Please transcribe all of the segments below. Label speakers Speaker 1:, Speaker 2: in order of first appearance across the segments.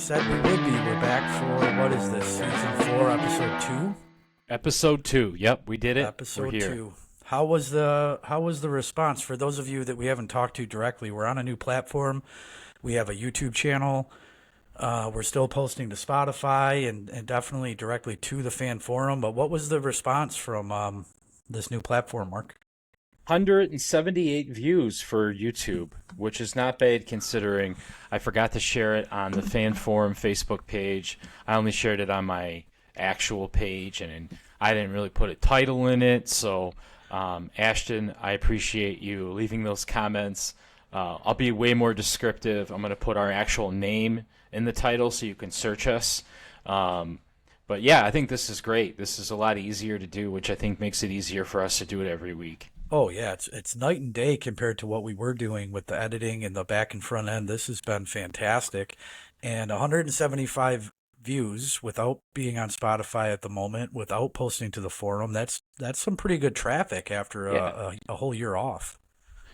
Speaker 1: said we would be. We're back for what is this? Season 4, episode 2?
Speaker 2: Episode 2. Yep, we did it. We're
Speaker 1: Episode
Speaker 2: here.
Speaker 1: 2. How was the response for those of you that we haven't talked to directly? We're on a new platform. We have a YouTube channel. We're still posting to Spotify and definitely directly to the fan forum. But what was the response from this new platform, Mark?
Speaker 2: 178 views for YouTube, which is not bad considering I forgot to share it on the fan forum Facebook page. I only shared it on my actual page, and I didn't really put a title in it. So, Ashton, I appreciate you leaving those comments. I'll be way more descriptive. I'm going to put our actual name in the title so you can search us. But yeah, I think this is great. This is a lot easier to do, which I think makes it easier for us to do it every week.
Speaker 1: Oh yeah, it's night and day compared to what we were doing with the editing and the back and front end. This has been fantastic, and 175 views without being on Spotify at the moment, without posting to the forum. That's some pretty good traffic after
Speaker 2: Yeah.
Speaker 1: a whole year off.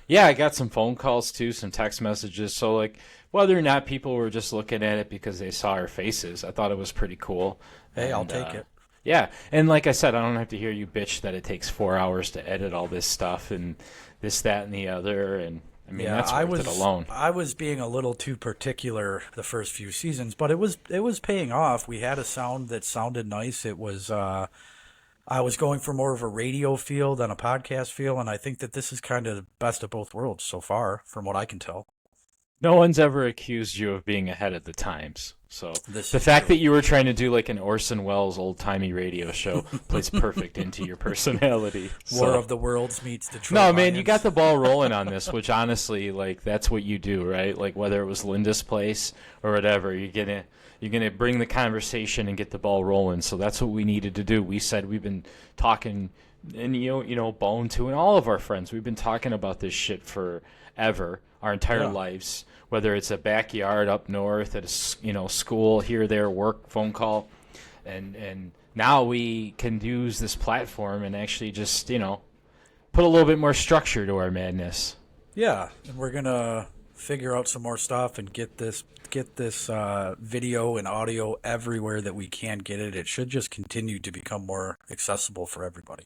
Speaker 2: Yeah, I got some phone calls too, some text messages. So, like, whether or not people were just looking at it because they saw our faces, I thought it was pretty cool.
Speaker 1: Hey, I'll
Speaker 2: And
Speaker 1: take it.
Speaker 2: yeah, and like I said, I don't have to hear you bitch that it takes 4 hours to edit all this stuff and this, that, and the other. And I mean,
Speaker 1: Yeah,
Speaker 2: that's worth it alone.
Speaker 1: I was being a little too particular the first few seasons, but it was paying off. We had a sound that sounded nice. It was I was going for more of a radio feel than a podcast feel, and I think that this is kind of the best of both worlds so far, from what I can tell.
Speaker 2: No one's ever accused you of being ahead of the times. So
Speaker 1: This
Speaker 2: the
Speaker 1: is
Speaker 2: fact
Speaker 1: true.
Speaker 2: that you were trying to do like an Orson Welles old-timey radio show plays perfect into your personality.
Speaker 1: War
Speaker 2: So
Speaker 1: of the Worlds meets Detroit
Speaker 2: no, man, you got
Speaker 1: Lions.
Speaker 2: the ball rolling on this, which honestly, like, that's what you do, right? Like, whether it was Linda's place or whatever, you're gonna bring the conversation and get the ball rolling. So that's what we needed to do. We said we've been talking, and Bone too, and all of our friends. We've been talking about this shit forever, our entire
Speaker 1: Yeah.
Speaker 2: lives. Whether it's a backyard up north at school, here, there, work, phone call, and now we can use this platform and actually just put a little bit more structure to our madness.
Speaker 1: Yeah, and we're gonna figure out some more stuff and get this video and audio everywhere that we can get it. It should just continue to become more accessible for everybody.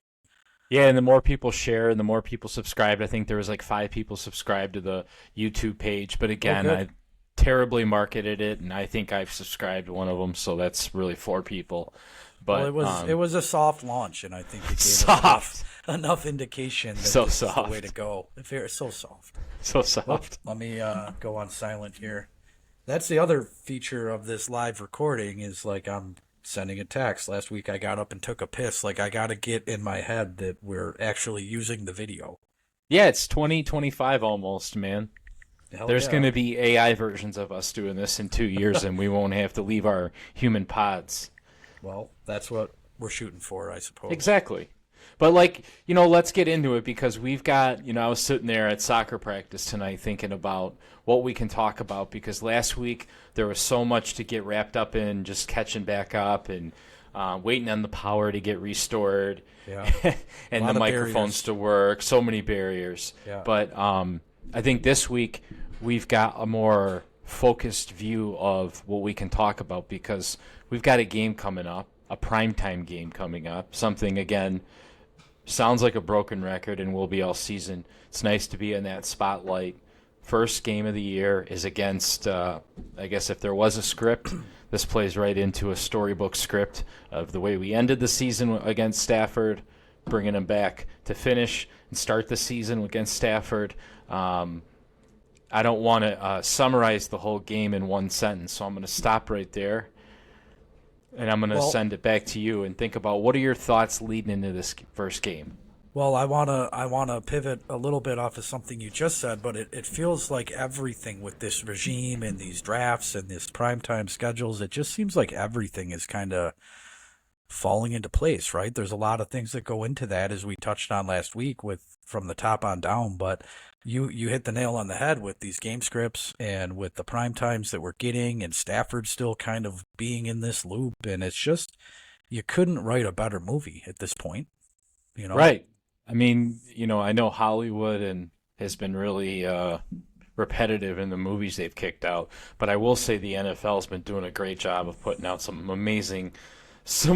Speaker 2: Yeah, and the more people share and the more people subscribe, I think there was like 5 people subscribed to the YouTube page. But
Speaker 1: Oh,
Speaker 2: again,
Speaker 1: good.
Speaker 2: I terribly marketed it, and I think I've subscribed to one of them, so that's really 4 people.
Speaker 1: Well,
Speaker 2: But
Speaker 1: it was a soft launch, and I think it gave us
Speaker 2: soft,
Speaker 1: enough indication that
Speaker 2: so
Speaker 1: this is the way to
Speaker 2: soft,
Speaker 1: go. It's so soft.
Speaker 2: so
Speaker 1: Well,
Speaker 2: soft.
Speaker 1: let me go on silent here. That's the other feature of this live recording is like I'm sending a text. Last week I got up and took a piss. Like I got to get in my head that we're actually using the video.
Speaker 2: Yeah, it's 2025 almost, man.
Speaker 1: Hell
Speaker 2: There's going
Speaker 1: yeah.
Speaker 2: to be AI versions of us doing this in 2 years, and we won't have to leave our human pods.
Speaker 1: Well, that's what we're shooting for, I suppose.
Speaker 2: Exactly. But like, let's get into it because we've got, I was sitting there at soccer practice tonight thinking about what we can talk about because last week there was so much to get wrapped up in, just catching back up and waiting on the power to get restored
Speaker 1: Yeah. A
Speaker 2: and the
Speaker 1: lot of
Speaker 2: microphones
Speaker 1: barriers.
Speaker 2: to work, so many barriers.
Speaker 1: Yeah.
Speaker 2: But I think this week we've got a more focused view of what we can talk about because we've got a game coming up, a primetime game coming up, something again sounds like a broken record and will be all season. It's nice to be in that spotlight. First game of the year is against, I guess if there was a script, this plays right into a storybook script of the way we ended the season against Stafford, bringing them back to finish and start the season against Stafford. I don't want to summarize the whole game in one sentence, so I'm going to stop right there and I'm going to
Speaker 1: Well,
Speaker 2: send it back to you and think about what are your thoughts leading into this first game.
Speaker 1: well, I wanna pivot a little bit off of something you just said, but it feels like everything with this regime and these drafts and this primetime schedules, it just seems like everything is kind of falling into place, right? There's a lot of things that go into that, as we touched on last week with from the top on down. But you hit the nail on the head with these game scripts and with the prime times that we're getting, and Stafford still kind of being in this loop, and it's just you couldn't write a better movie at this point, you know?
Speaker 2: Right. I mean, I know Hollywood and has been really repetitive in the movies they've kicked out. But I will say the NFL's been doing a great job of putting out some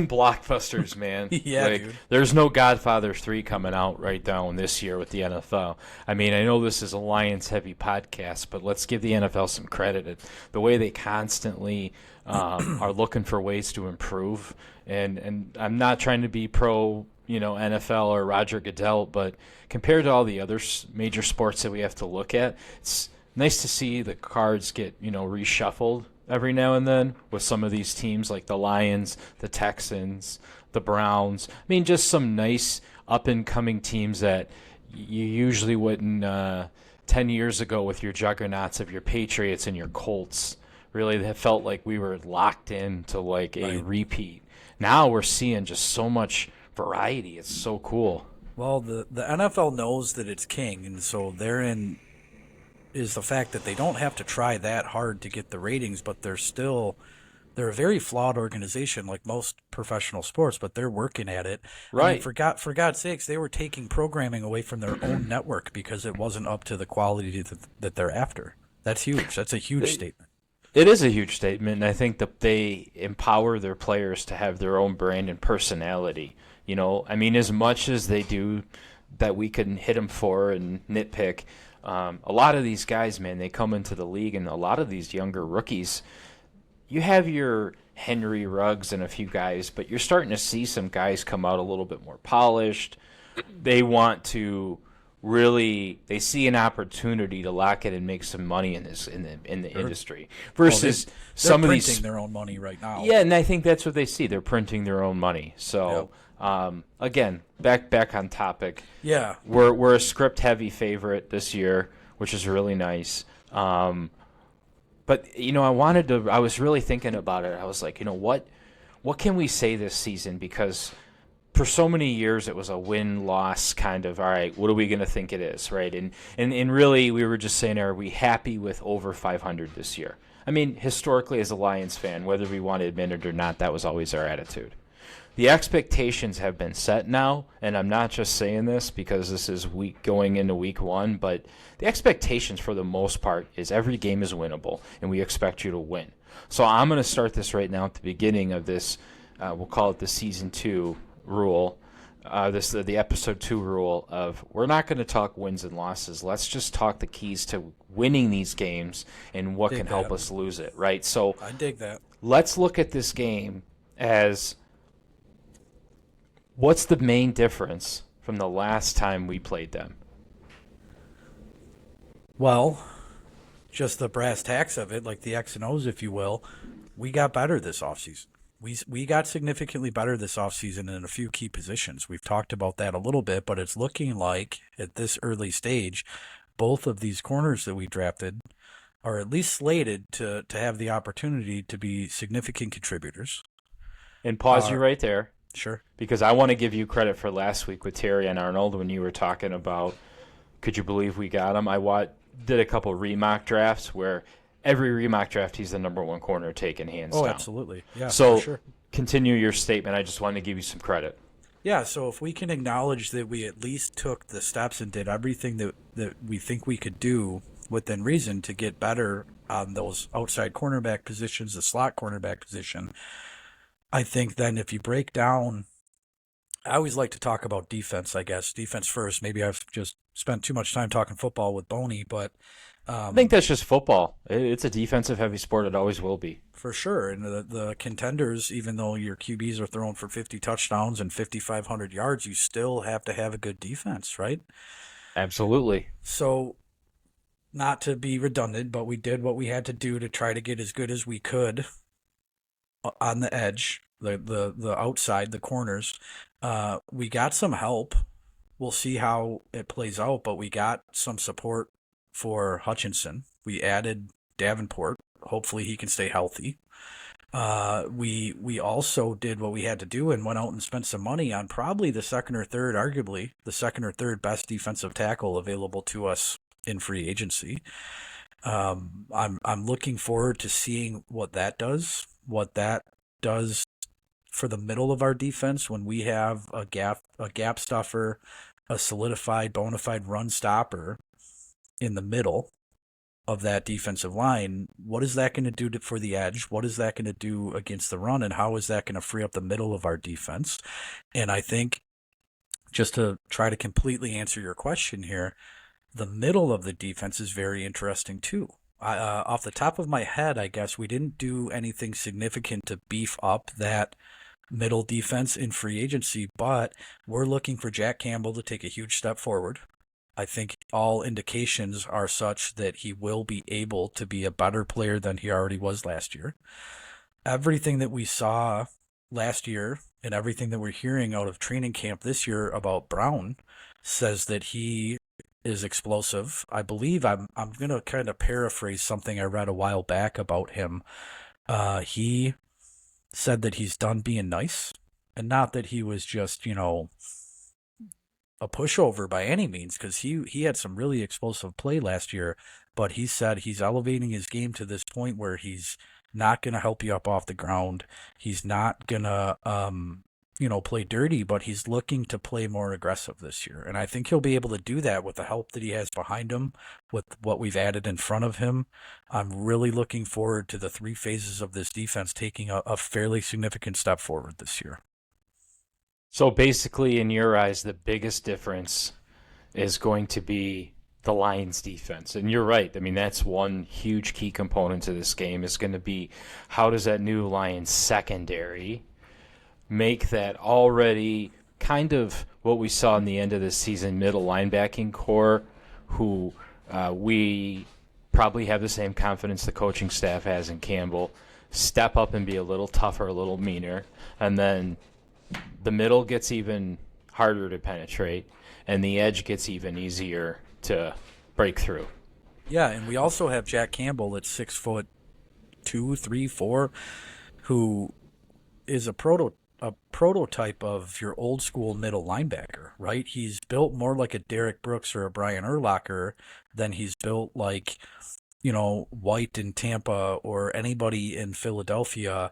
Speaker 2: blockbusters, man.
Speaker 1: Yeah,
Speaker 2: Like,
Speaker 1: dude.
Speaker 2: there's no Godfather 3 coming out right down this year with the NFL. I mean, I know this is a Lions heavy podcast, but let's give the NFL some credit. The way they constantly are looking for ways to improve. And I'm not trying to be pro, NFL or Roger Goodell, but compared to all the other major sports that we have to look at, it's nice to see the cards get, reshuffled every now and then with some of these teams like the Lions, the Texans, the Browns. I mean, just some nice up and coming teams that you usually wouldn't 10 years ago with your juggernauts of your Patriots and your Colts. Really, it felt like we were locked into like a
Speaker 1: Right.
Speaker 2: repeat. Now we're seeing just so much variety. It's so cool.
Speaker 1: Well, the NFL knows that it's king, and so therein is the fact that they don't have to try that hard to get the ratings, but they're a very flawed organization, like most professional sports, but they're working at it. I mean,
Speaker 2: Right.
Speaker 1: for God's sakes, they were taking programming away from their own network because it wasn't up to the quality that they're after. That's huge. That's a huge statement.
Speaker 2: It is a huge statement, and I think that they empower their players to have their own brand and personality. I mean, as much as they do that we can hit them for and nitpick, a lot of these guys, man, they come into the league, and a lot of these younger rookies, you have your Henry Ruggs and a few guys, but you're starting to see some guys come out a little bit more polished. They want to they see an opportunity to lock it and make some money in the
Speaker 1: Sure.
Speaker 2: industry
Speaker 1: Well,
Speaker 2: versus
Speaker 1: they're
Speaker 2: some of
Speaker 1: printing
Speaker 2: these.
Speaker 1: their own money right now.
Speaker 2: Yeah, and I think that's what they see. They're printing their own money. So again, back on topic.
Speaker 1: Yeah.
Speaker 2: We're a script heavy favorite this year, which is really nice. But I was really thinking about it. I was like, what can we say this season? Because for so many years it was a win-loss kind of, all right, what are we going to think it is, right? And really we were just saying, are we happy with over 500 this year? I mean, historically as a Lions fan, whether we want to admit it or not, that was always our attitude. The expectations have been set now, and I'm not just saying this because this is going into week one, but the expectations for the most part is every game is winnable, and we expect you to win. So I'm going to start this right now at the beginning of this. We'll call it the season 2 rule. The episode 2 rule of we're not going to talk wins and losses. Let's just talk the keys to winning these games and what
Speaker 1: Dig
Speaker 2: can help
Speaker 1: that.
Speaker 2: us lose it. Right. So
Speaker 1: I dig that.
Speaker 2: let's look at this game as. What's the main difference from the last time we played them?
Speaker 1: Well, just the brass tacks of it, like the X and O's, if you will, we got better this offseason. We got significantly better this offseason in a few key positions. We've talked about that a little bit, but it's looking like at this early stage, both of these corners that we drafted are at least slated to have the opportunity to be significant contributors.
Speaker 2: And pause you right there,
Speaker 1: Sure.
Speaker 2: because I want to give you credit for last week with Terry and Arnold when you were talking about, could you believe we got him? Did a couple remock drafts where every remock draft he's the number one corner taken hands
Speaker 1: Oh,
Speaker 2: down.
Speaker 1: absolutely. Yeah,
Speaker 2: So
Speaker 1: for sure.
Speaker 2: continue your statement. I just wanted to give you some credit.
Speaker 1: Yeah, so if we can acknowledge that we at least took the steps and did everything that we think we could do within reason to get better on those outside cornerback positions, the slot cornerback position, I think then if you break down, I always like to talk about defense, I guess. Defense first. Maybe I've just spent too much time talking football with Boney, but
Speaker 2: I think that's just football. It's a defensive heavy sport. It always will be.
Speaker 1: for sure. And the contenders, even though your QBs are throwing for 50 touchdowns and 5,500 yards, you still have to have a good defense, right?
Speaker 2: Absolutely.
Speaker 1: So, not to be redundant, but we did what we had to do to try to get as good as we could on the edge, the outside, the corners. We got some help. We'll see how it plays out, but we got some support for Hutchinson. We added Davenport. Hopefully he can stay healthy. We also did what we had to do and went out and spent some money on probably arguably the second or third best defensive tackle available to us in free agency. I'm looking forward to seeing what that does for the middle of our defense when we have a gap stuffer, a solidified bona fide run stopper in the middle. of that defensive line, what is that going to do for the edge? What is that going to do against the run? And how is that going to free up the middle of our defense? And I think, just to try to completely answer your question here, the middle of the defense is very interesting too. Off the top of my head, I guess we didn't do anything significant to beef up that middle defense in free agency, but we're looking for Jack Campbell to take a huge step forward. I think all indications are such that he will be able to be a better player than he already was last year. Everything that we saw last year and everything that we're hearing out of training camp this year about Brown says that he is explosive. I believe I'm going to kind of paraphrase something I read a while back about him. He said that he's done being nice, and not that he was just, a pushover by any means, because he had some really explosive play last year, but he said he's elevating his game to this point where he's not going to help you up off the ground. He's not going to, play dirty, but he's looking to play more aggressive this year. And I think he'll be able to do that with the help that he has behind him, with what we've added in front of him. I'm really looking forward to the three phases of this defense taking a fairly significant step forward this year.
Speaker 2: So basically, in your eyes, the biggest difference is going to be the Lions defense. And you're right. I mean, that's one huge key component to this game is going to be how does that new Lions secondary make that already kind of what we saw in the end of the season middle linebacking core, who we probably have the same confidence the coaching staff has in Campbell, step up and be a little tougher, a little meaner, and then the middle gets even harder to penetrate, and the edge gets even easier to break through.
Speaker 1: Yeah, and we also have Jack Campbell at 6'2", 3, 4, who is a prototype of your old school middle linebacker, right? He's built more like a Derek Brooks or a Brian Urlacher than he's built like, White in Tampa or anybody in Philadelphia.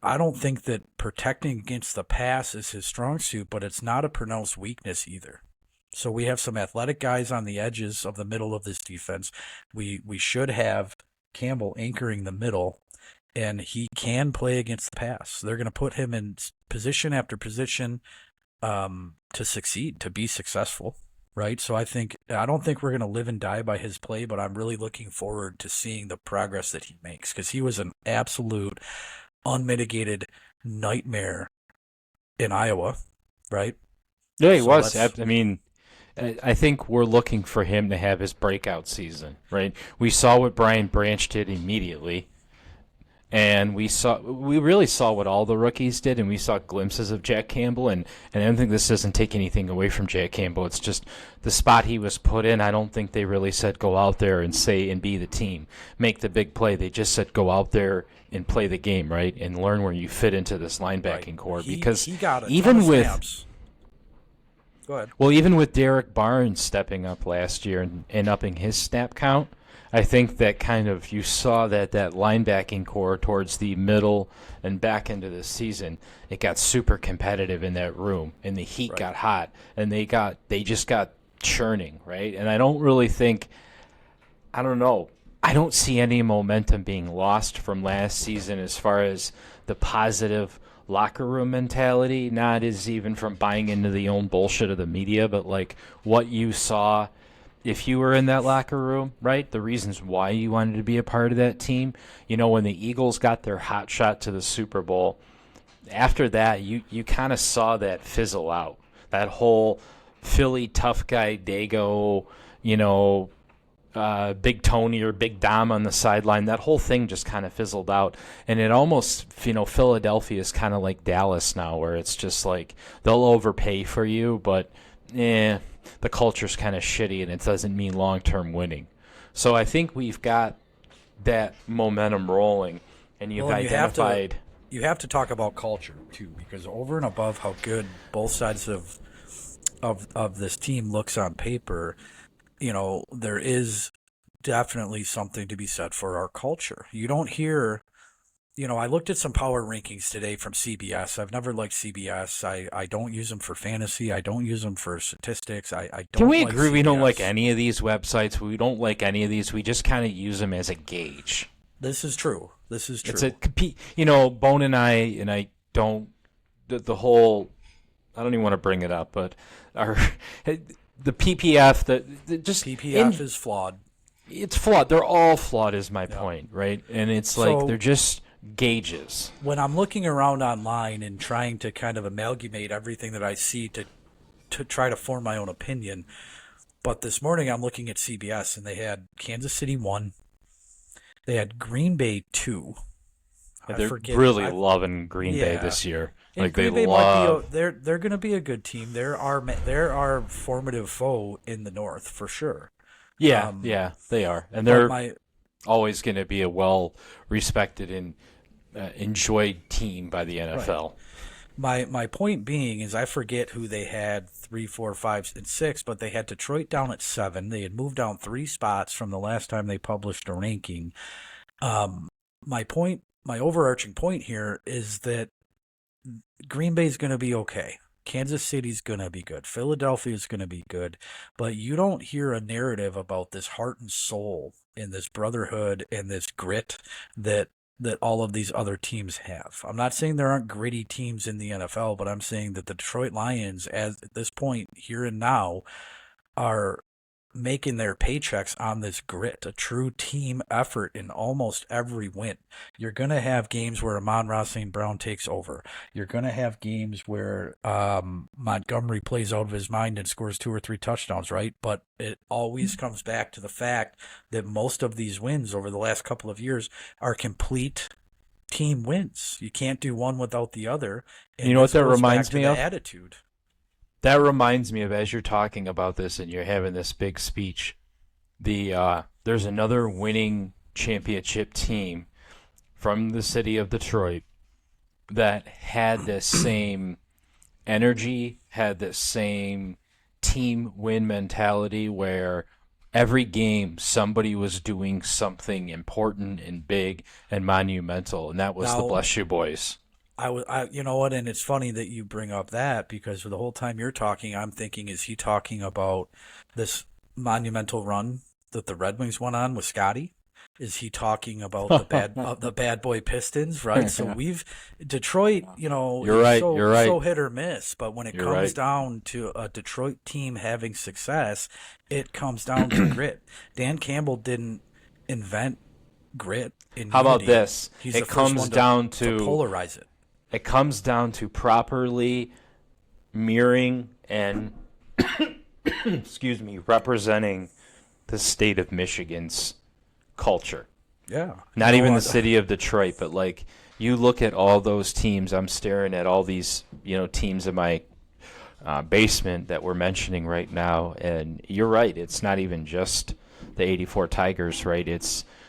Speaker 1: I don't think that protecting against the pass is his strong suit, but it's not a pronounced weakness either. So we have some athletic guys on the edges of the middle of this defense. We should have Campbell anchoring the middle, and he can play against the pass. They're going to put him in position after position to succeed, to be successful, right? So I don't think we're going to live and die by his play, but I'm really looking forward to seeing the progress that he makes, because he was an absolute unmitigated nightmare in Iowa, right?
Speaker 2: Yeah, he was. I mean, I think we're looking for him to have his breakout season, right? We saw what Brian Branch did immediately, and we really saw what all the rookies did, and we saw glimpses of Jack Campbell, and I don't think this doesn't take anything away from Jack Campbell. It's just the spot he was put in. I don't think they really said go out there and be the team, make the big play. They just said go out there and play the game, right, and learn where you fit into this linebacking core. Because
Speaker 1: he got a
Speaker 2: even
Speaker 1: ton of
Speaker 2: with
Speaker 1: snaps. Go ahead.
Speaker 2: Well, even with Derek Barnes stepping up last year and upping his snap count, I think that kind of you saw that linebacking core towards the middle and back into the season, it got super competitive in that room, and the heat got hot, and they just got churning, right? And I don't really think, I don't know, I don't see any momentum being lost from last season as far as the positive locker room mentality, not as even from buying into the own bullshit of the media, but like what you saw if you were in that locker room, right? The reasons why you wanted to be a part of that team. When the Eagles got their hot shot to the Super Bowl, after that, you kind of saw that fizzle out. That whole Philly tough guy, Dago, Big Tony or Big Dom on the sideline, that whole thing just kind of fizzled out. And it almost, Philadelphia is kind of like Dallas now, where it's just like they'll overpay for you, but the culture's kind of shitty and it doesn't mean long-term winning. So I think we've got that momentum rolling, and you've identified.
Speaker 1: You have to talk about culture too, because over and above how good both sides of this team looks on paper, there is definitely something to be said for our culture. You don't hear I looked at some power rankings today from CBS. I've never liked CBS. I don't use them for fantasy. I don't use them for statistics. I
Speaker 2: Can
Speaker 1: don't
Speaker 2: we
Speaker 1: like
Speaker 2: agree we don't like
Speaker 1: CBS.
Speaker 2: any of these websites? We don't like any of these. We just kind of use them as a gauge.
Speaker 1: This is true. This is
Speaker 2: It's
Speaker 1: true.
Speaker 2: Bone and I don't, the whole, I don't even want to bring it up, but our, the PPF, just,
Speaker 1: PPF is flawed.
Speaker 2: it's flawed. They're all flawed is my
Speaker 1: Yeah.
Speaker 2: point, right? And it's like,
Speaker 1: So
Speaker 2: they're just gauges.
Speaker 1: when I'm looking around online and trying to kind of amalgamate everything that I see to try to form my own opinion, but this morning I'm looking at CBS and they had Kansas City 1, they had Green Bay 2. I
Speaker 2: They're
Speaker 1: forget.
Speaker 2: really loving Green Bay
Speaker 1: Yeah.
Speaker 2: this year.
Speaker 1: And
Speaker 2: Like,
Speaker 1: Green
Speaker 2: they
Speaker 1: Bay might be
Speaker 2: love.
Speaker 1: they're going to be a good team. They're our formative foe in the North for sure.
Speaker 2: Yeah,
Speaker 1: Um,
Speaker 2: yeah, they are. And
Speaker 1: but
Speaker 2: they're
Speaker 1: my
Speaker 2: always going to be a well respected and enjoyed team by the NFL.
Speaker 1: my point being is I forget who they had 3, 4, 5, and 6, but they had Detroit down at 7. They had moved down 3 spots from the last time they published a ranking. My overarching point here is that Green Bay's going to be okay. Kansas City's going to be good. Philadelphia's going to be good. But you don't hear a narrative about this heart and soul and this brotherhood and this grit that all of these other teams have. I'm not saying there aren't gritty teams in the NFL, but I'm saying that the Detroit Lions, at this point, here and now, are making their paychecks on this grit, a true team effort in almost every win. You're going to have games where Amon-Ra St. Brown takes over. You're going to have games where Montgomery plays out of his mind and scores 2 or 3 touchdowns, right? But it always comes back to the fact that most of these wins over the last couple of years are complete team wins. You can't do one without the other. And
Speaker 2: You know what
Speaker 1: this
Speaker 2: that
Speaker 1: goes back
Speaker 2: reminds
Speaker 1: to
Speaker 2: me
Speaker 1: the
Speaker 2: of?
Speaker 1: attitude.
Speaker 2: That reminds me of, as you're talking about this and you're having this big speech, there's another winning championship team from the city of Detroit that had this same energy, had this same team win mentality where every game somebody was doing something important and big and monumental, and that was the
Speaker 1: Now,
Speaker 2: Bless You Boys.
Speaker 1: you know what? And it's funny that you bring up that because for the whole time you're talking, I'm thinking, is he talking about this monumental run that the Red Wings went on with Scotty? Is he talking about the bad boy Pistons? Right. So Detroit,
Speaker 2: You're
Speaker 1: is
Speaker 2: right. You're right.
Speaker 1: so hit or miss. But when it
Speaker 2: You're
Speaker 1: comes
Speaker 2: right.
Speaker 1: down to a Detroit team having success, it comes down to grit. Dan Campbell didn't invent grit in
Speaker 2: How about
Speaker 1: unity.
Speaker 2: this?
Speaker 1: He's
Speaker 2: It
Speaker 1: the first
Speaker 2: comes
Speaker 1: one
Speaker 2: down
Speaker 1: to
Speaker 2: to
Speaker 1: polarize it.
Speaker 2: it comes down to properly mirroring and excuse me, representing the state of Michigan's culture.
Speaker 1: Yeah.
Speaker 2: Not
Speaker 1: You know
Speaker 2: even the
Speaker 1: what?
Speaker 2: city of Detroit, but like you look at all those teams. I'm staring at all these, teams in my basement that we're mentioning right now, and you're right. It's not even just the '84 Tigers, right?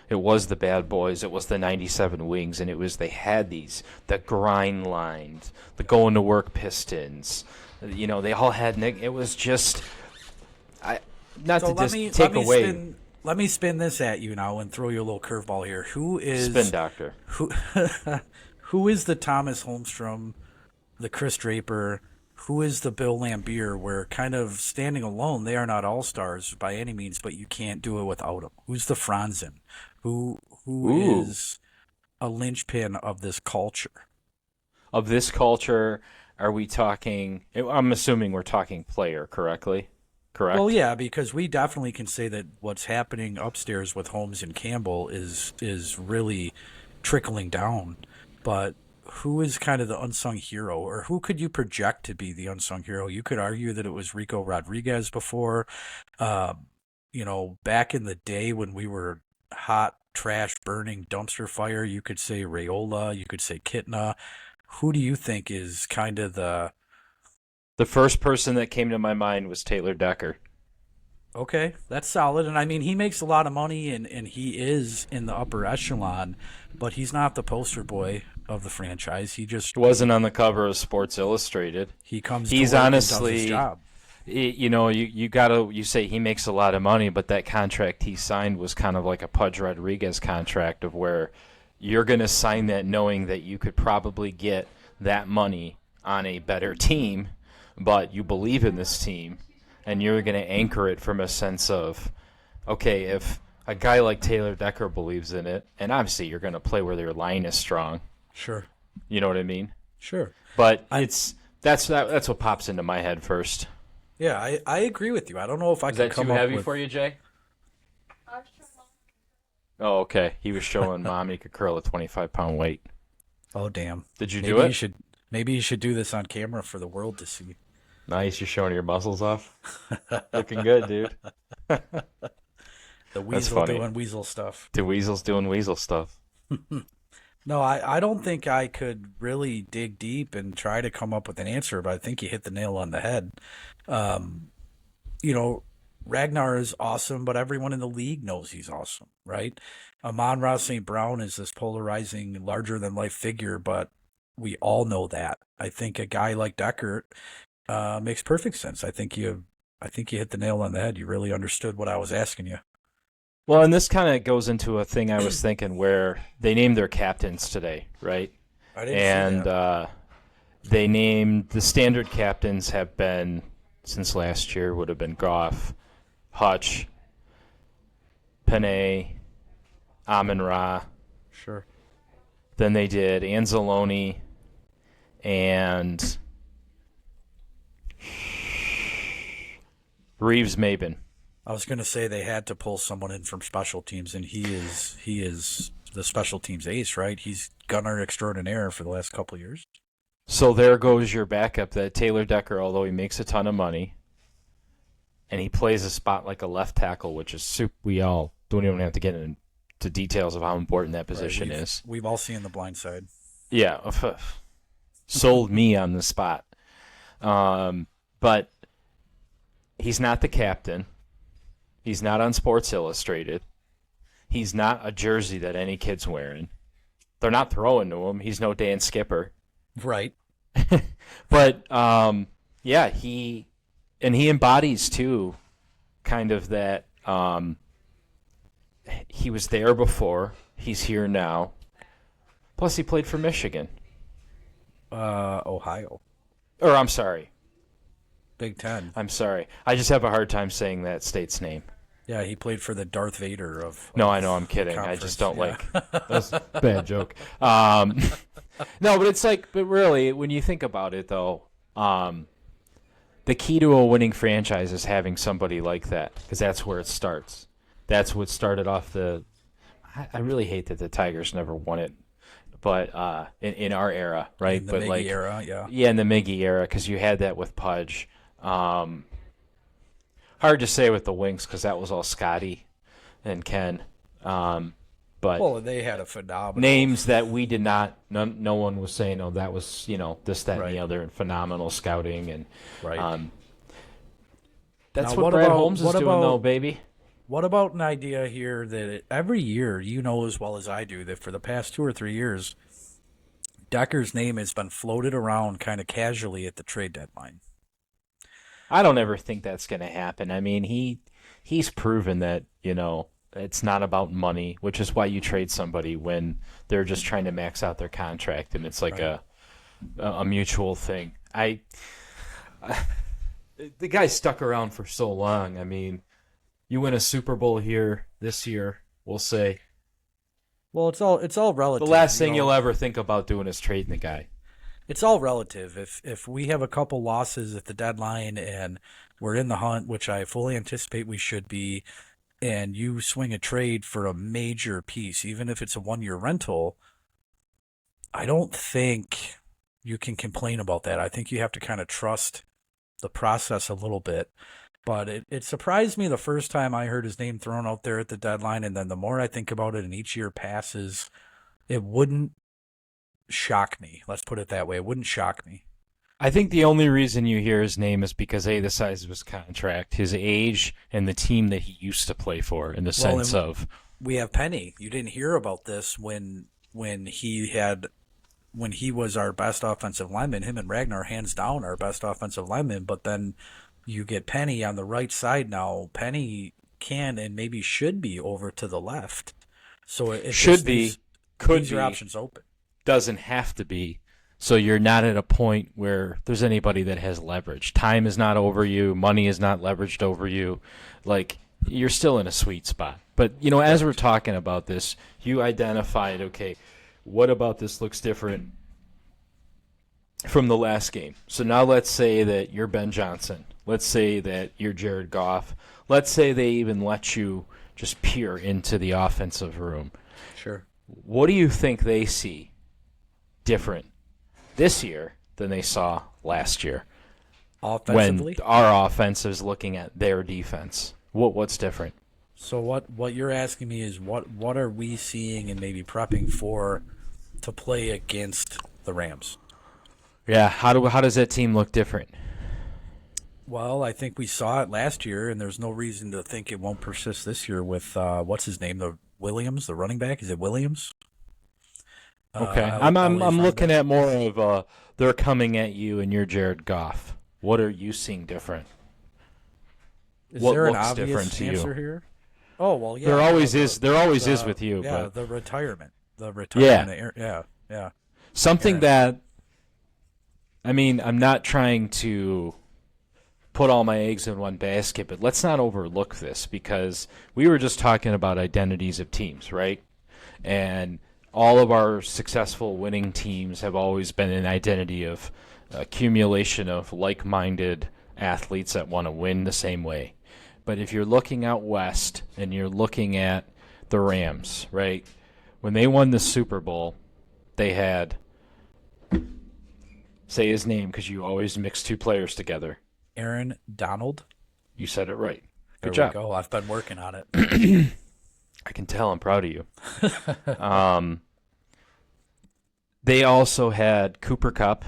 Speaker 2: It was the Bad Boys, it was the '97 Wings, and they had the grind lines, the going to work Pistons. They all had it was just not
Speaker 1: So
Speaker 2: to
Speaker 1: let
Speaker 2: just
Speaker 1: me
Speaker 2: take
Speaker 1: let me
Speaker 2: away.
Speaker 1: spin this at you now and throw you a little curveball here.
Speaker 2: Spin doctor.
Speaker 1: Who who is the Thomas Holmstrom, the Chris Draper, who is the Bill Lambier? Where kind of standing alone, they are not all stars by any means, but you can't do it without them. Who's the Franzen? Who
Speaker 2: Ooh.
Speaker 1: is a linchpin of this culture?
Speaker 2: Of this culture, are we talking? I'm assuming we're talking player, correctly? Correct?
Speaker 1: Well, yeah, because we definitely can say that what's happening upstairs with Holmes and Campbell is really trickling down. But who is kind of the unsung hero, or who could you project to be the unsung hero? You could argue that it was Rico Rodriguez before. Uh, back in the day when we were hot, trash, burning dumpster fire, you could say Rayola, you could say Kitna. Who do you think is kind of the
Speaker 2: The first person that came to my mind was Taylor Decker.
Speaker 1: Okay, that's solid. And I mean, he makes a lot of money and he is in the upper echelon, but he's not the poster boy of the franchise. He just
Speaker 2: Wasn't on the cover of Sports Illustrated.
Speaker 1: he comes
Speaker 2: He's
Speaker 1: to work
Speaker 2: honestly,
Speaker 1: and does his job.
Speaker 2: you say he makes a lot of money, but that contract he signed was kind of like a Pudge Rodriguez contract of where you're going to sign that knowing that you could probably get that money on a better team, but you believe in this team, and you're going to anchor it from a sense of, okay, if a guy like Taylor Decker believes in it, and obviously you're going to play where their line is strong.
Speaker 1: Sure.
Speaker 2: You know what I mean?
Speaker 1: Sure.
Speaker 2: But that's what pops into my head first.
Speaker 1: Yeah, I agree with you. I don't know if I
Speaker 2: Is
Speaker 1: can
Speaker 2: that
Speaker 1: come
Speaker 2: too
Speaker 1: up
Speaker 2: heavy
Speaker 1: with...
Speaker 2: for you, Jay? Oh, okay. He was showing Mom he could curl a 25-pound weight.
Speaker 1: Oh, damn.
Speaker 2: Did you
Speaker 1: Maybe
Speaker 2: do
Speaker 1: you
Speaker 2: it?
Speaker 1: should maybe you should do this on camera for the world to see.
Speaker 2: Nice. You're showing your muscles off. Looking good, dude.
Speaker 1: The
Speaker 2: That's
Speaker 1: weasel
Speaker 2: funny.
Speaker 1: doing weasel stuff.
Speaker 2: The weasel's doing weasel stuff.
Speaker 1: No, I don't think I could really dig deep and try to come up with an answer, but I think you hit the nail on the head. Um, you know, Ragnar is awesome, but everyone in the league knows he's awesome, right? Amon-Ra St. Brown is this polarizing, larger than life figure, but we all know that. I think a guy like Deckert makes perfect sense. I think you hit the nail on the head. You really understood what I was asking you.
Speaker 2: Well, and this kind of goes into a thing I was thinking where they named their captains today, right?
Speaker 1: I didn't see
Speaker 2: And
Speaker 1: that.
Speaker 2: they named the standard captains have been, since last year, would have been Goff, Hutch, Panay, Amon-Ra.
Speaker 1: Sure.
Speaker 2: Then they did Anzalone and Reeves-Maben.
Speaker 1: I was going to say they had to pull someone in from special teams, and he is the special teams ace, right? He's gunner extraordinaire for the last couple of years.
Speaker 2: So there goes your backup, that Taylor Decker, although he makes a ton of money, and he plays a spot like a left tackle, which is super. We all don't even have to get into details of how important that position
Speaker 1: Right,
Speaker 2: is.
Speaker 1: we've all seen the blind side.
Speaker 2: Yeah, sold me on the spot. But he's not the captain. He's not on Sports Illustrated. He's not a jersey that any kid's wearing. They're not throwing to him. He's no Dan Skipper.
Speaker 1: Right.
Speaker 2: But yeah, he embodies too, kind of that. He was there before. He's here now. Plus, he played for Michigan.
Speaker 1: Ohio.
Speaker 2: Or I'm sorry.
Speaker 1: Big Ten.
Speaker 2: I'm sorry. I just have a hard time saying that state's name.
Speaker 1: Yeah, he played for the Darth Vader of
Speaker 2: No, I know. I'm kidding. I
Speaker 1: conference,
Speaker 2: just don't
Speaker 1: yeah.
Speaker 2: like. That's a bad joke. No, but it's like, but really, when you think about it, though, the key to a winning franchise is having somebody like that, because that's where it starts. That's what started off the. I really hate that the Tigers never won it, but in our era, right?
Speaker 1: In the
Speaker 2: but
Speaker 1: Miggy
Speaker 2: like,
Speaker 1: era, yeah.
Speaker 2: yeah, in the Miggy era, because you had that with Pudge. Hard to say with the Winks because that was all Scotty and Ken. But
Speaker 1: Well, they had a phenomenal
Speaker 2: names that we did not, no one was saying, oh, that was, this, that, and
Speaker 1: Right.
Speaker 2: the other, and phenomenal scouting. And
Speaker 1: Right.
Speaker 2: that's
Speaker 1: Now,
Speaker 2: what Brad
Speaker 1: about-
Speaker 2: Holmes is
Speaker 1: what
Speaker 2: doing,
Speaker 1: about-
Speaker 2: though, baby.
Speaker 1: What about an idea here that every year, you know as well as I do, that for the past 2 or 3 years, Decker's name has been floated around kind of casually at the trade deadline.
Speaker 2: I don't ever think that's going to happen. I mean, he's proven that, it's not about money, which is why you trade somebody when they're just trying to max out their contract, and it's like
Speaker 1: Right.
Speaker 2: a mutual thing. The guy stuck around for so long. I mean, you win a Super Bowl here this year, we'll say.
Speaker 1: Well, it's all relative.
Speaker 2: The last
Speaker 1: you
Speaker 2: thing
Speaker 1: know.
Speaker 2: you'll ever think about doing is trading the guy.
Speaker 1: It's all relative. If we have a couple losses at the deadline and we're in the hunt, which I fully anticipate we should be, and you swing a trade for a major piece, even if it's a 1-year rental, I don't think you can complain about that. I think you have to kind of trust the process a little bit. But it surprised me the first time I heard his name thrown out there at the deadline, and then the more I think about it and each year passes, it wouldn't shock me. Let's put it that way. It wouldn't shock me.
Speaker 2: I think the only reason you hear his name is because A, the size of his contract, his age, and the team that he used to play for, in the sense
Speaker 1: and-
Speaker 2: of
Speaker 1: We have Penny. You didn't hear about this when he was our best offensive lineman. Him and Ragnar, hands down, our best offensive lineman. But then you get Penny on the right side now. Penny can and maybe should be over to the left. So it
Speaker 2: should
Speaker 1: just
Speaker 2: be.
Speaker 1: leaves-
Speaker 2: Could
Speaker 1: leaves your
Speaker 2: be.
Speaker 1: options open.
Speaker 2: Doesn't have to be. So you're not at a point where there's anybody that has leverage. Time is not over you. Money is not leveraged over you. Like, you're still in a sweet spot. But, as we're talking about this, you identified, okay, what about this looks different from the last game? So now let's say that you're Ben Johnson. Let's say that you're Jared Goff. Let's say they even let you just peer into the offensive room.
Speaker 1: Sure.
Speaker 2: What do you think they see different this year than they saw last year?
Speaker 1: Offensively?
Speaker 2: When our offense is looking at their defense. What's different?
Speaker 1: So what you're asking me is what are we seeing and maybe prepping for to play against the Rams?
Speaker 2: Yeah, how does that team look different?
Speaker 1: Well, I think we saw it last year, and there's no reason to think it won't persist this year with what's his name, the Williams, the running back. Is it Williams?
Speaker 2: Okay,
Speaker 1: LA's
Speaker 2: I'm
Speaker 1: running
Speaker 2: looking
Speaker 1: back.
Speaker 2: at more of they're coming at you and you're Jared Goff. What are you seeing different?
Speaker 1: Is
Speaker 2: What
Speaker 1: there an
Speaker 2: looks different
Speaker 1: obvious
Speaker 2: to you?
Speaker 1: answer here? Oh well, yeah.
Speaker 2: There always
Speaker 1: the,
Speaker 2: is. There always is
Speaker 1: the-
Speaker 2: with you.
Speaker 1: Yeah,
Speaker 2: But
Speaker 1: the retirement. The
Speaker 2: yeah,
Speaker 1: retirement. Yeah.
Speaker 2: something
Speaker 1: Aaron.
Speaker 2: that I'm not trying to put all my eggs in one basket, but let's not overlook this because we were just talking about identities of teams, right? And all of our successful winning teams have always been an identity of accumulation of like-minded athletes that want to win the same way. But if you're looking out west and you're looking at the Rams, right? When they won the Super Bowl, they had, say his name because you always mix two players together.
Speaker 1: Aaron Donald.
Speaker 2: You said it right.
Speaker 1: There
Speaker 2: Good job.
Speaker 1: we go. I've been working on it.
Speaker 2: I can tell. I'm proud of you. They also had Cooper Cup,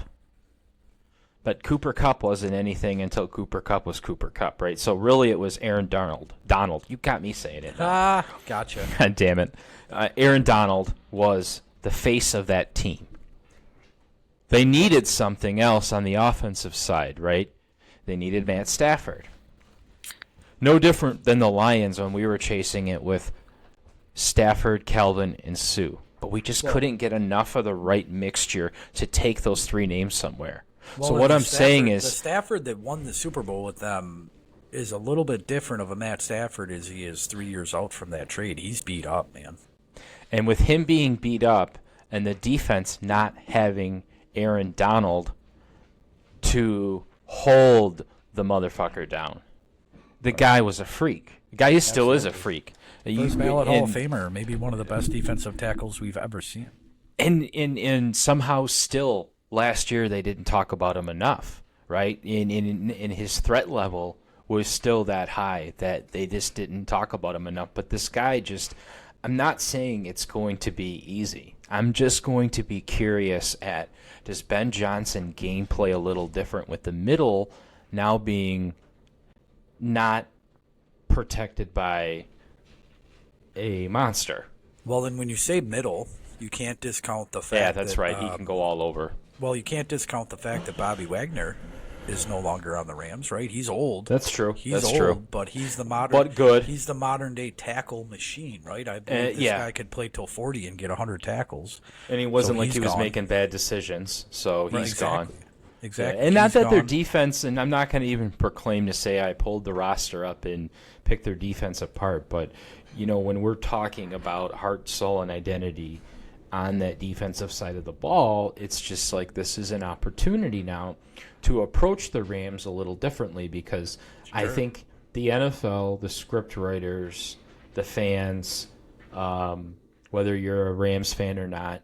Speaker 2: but Cooper Cup wasn't anything until Cooper Cup was Cooper Cup, right? So really it was Aaron Donald. Donald. You got me saying it.
Speaker 1: Gotcha.
Speaker 2: God damn it. Aaron Donald was the face of that team. They needed something else on the offensive side, right? They needed Matt Stafford. No different than the Lions when we were chasing it with Stafford, Calvin, and Sue. But we just couldn't get enough of the right mixture to take those three names somewhere. So what I'm saying
Speaker 1: the
Speaker 2: is,
Speaker 1: Stafford that won the Super Bowl with them is a little bit different of a Matt Stafford as he is 3 years out from that trade. He's beat up, man.
Speaker 2: and with him being beat up and the defense not having Aaron Donald to hold the motherfucker down, the guy was a freak. The guy still is a freak.
Speaker 1: First ballot Hall of Famer, maybe one of the best defensive tackles we've ever seen.
Speaker 2: And somehow still last year they didn't talk about him enough, right? In his threat level was still that high that they just didn't talk about him enough. But this guy just, I'm not saying it's going to be easy. I'm just going to be curious at, does Ben Johnson gameplay a little different with the middle now being not protected by a monster?
Speaker 1: Well, then when you say middle, you can't discount the fact
Speaker 2: Yeah, that's
Speaker 1: that,
Speaker 2: right. He can go all over.
Speaker 1: Well, you can't discount the fact that Bobby Wagner is no longer on the Rams, right? He's old.
Speaker 2: That's true.
Speaker 1: He's
Speaker 2: That's
Speaker 1: old,
Speaker 2: true.
Speaker 1: but he's the modern.
Speaker 2: But good.
Speaker 1: He's the modern day tackle machine, right? I believe this
Speaker 2: yeah.
Speaker 1: guy could play till 40 and get 100 tackles.
Speaker 2: And he wasn't
Speaker 1: So
Speaker 2: like
Speaker 1: he's
Speaker 2: he was
Speaker 1: gone.
Speaker 2: making bad decisions, so he's
Speaker 1: Right, exactly.
Speaker 2: gone.
Speaker 1: Exactly.
Speaker 2: And not
Speaker 1: He's
Speaker 2: that their
Speaker 1: gone.
Speaker 2: defense, and I'm not going to even proclaim to say I pulled the roster up and picked their defense apart, but, when we're talking about heart, soul, and identity on that defensive side of the ball, it's just like this is an opportunity now to approach the Rams a little differently because I think the NFL, the script writers, the fans, whether you're a Rams fan or not,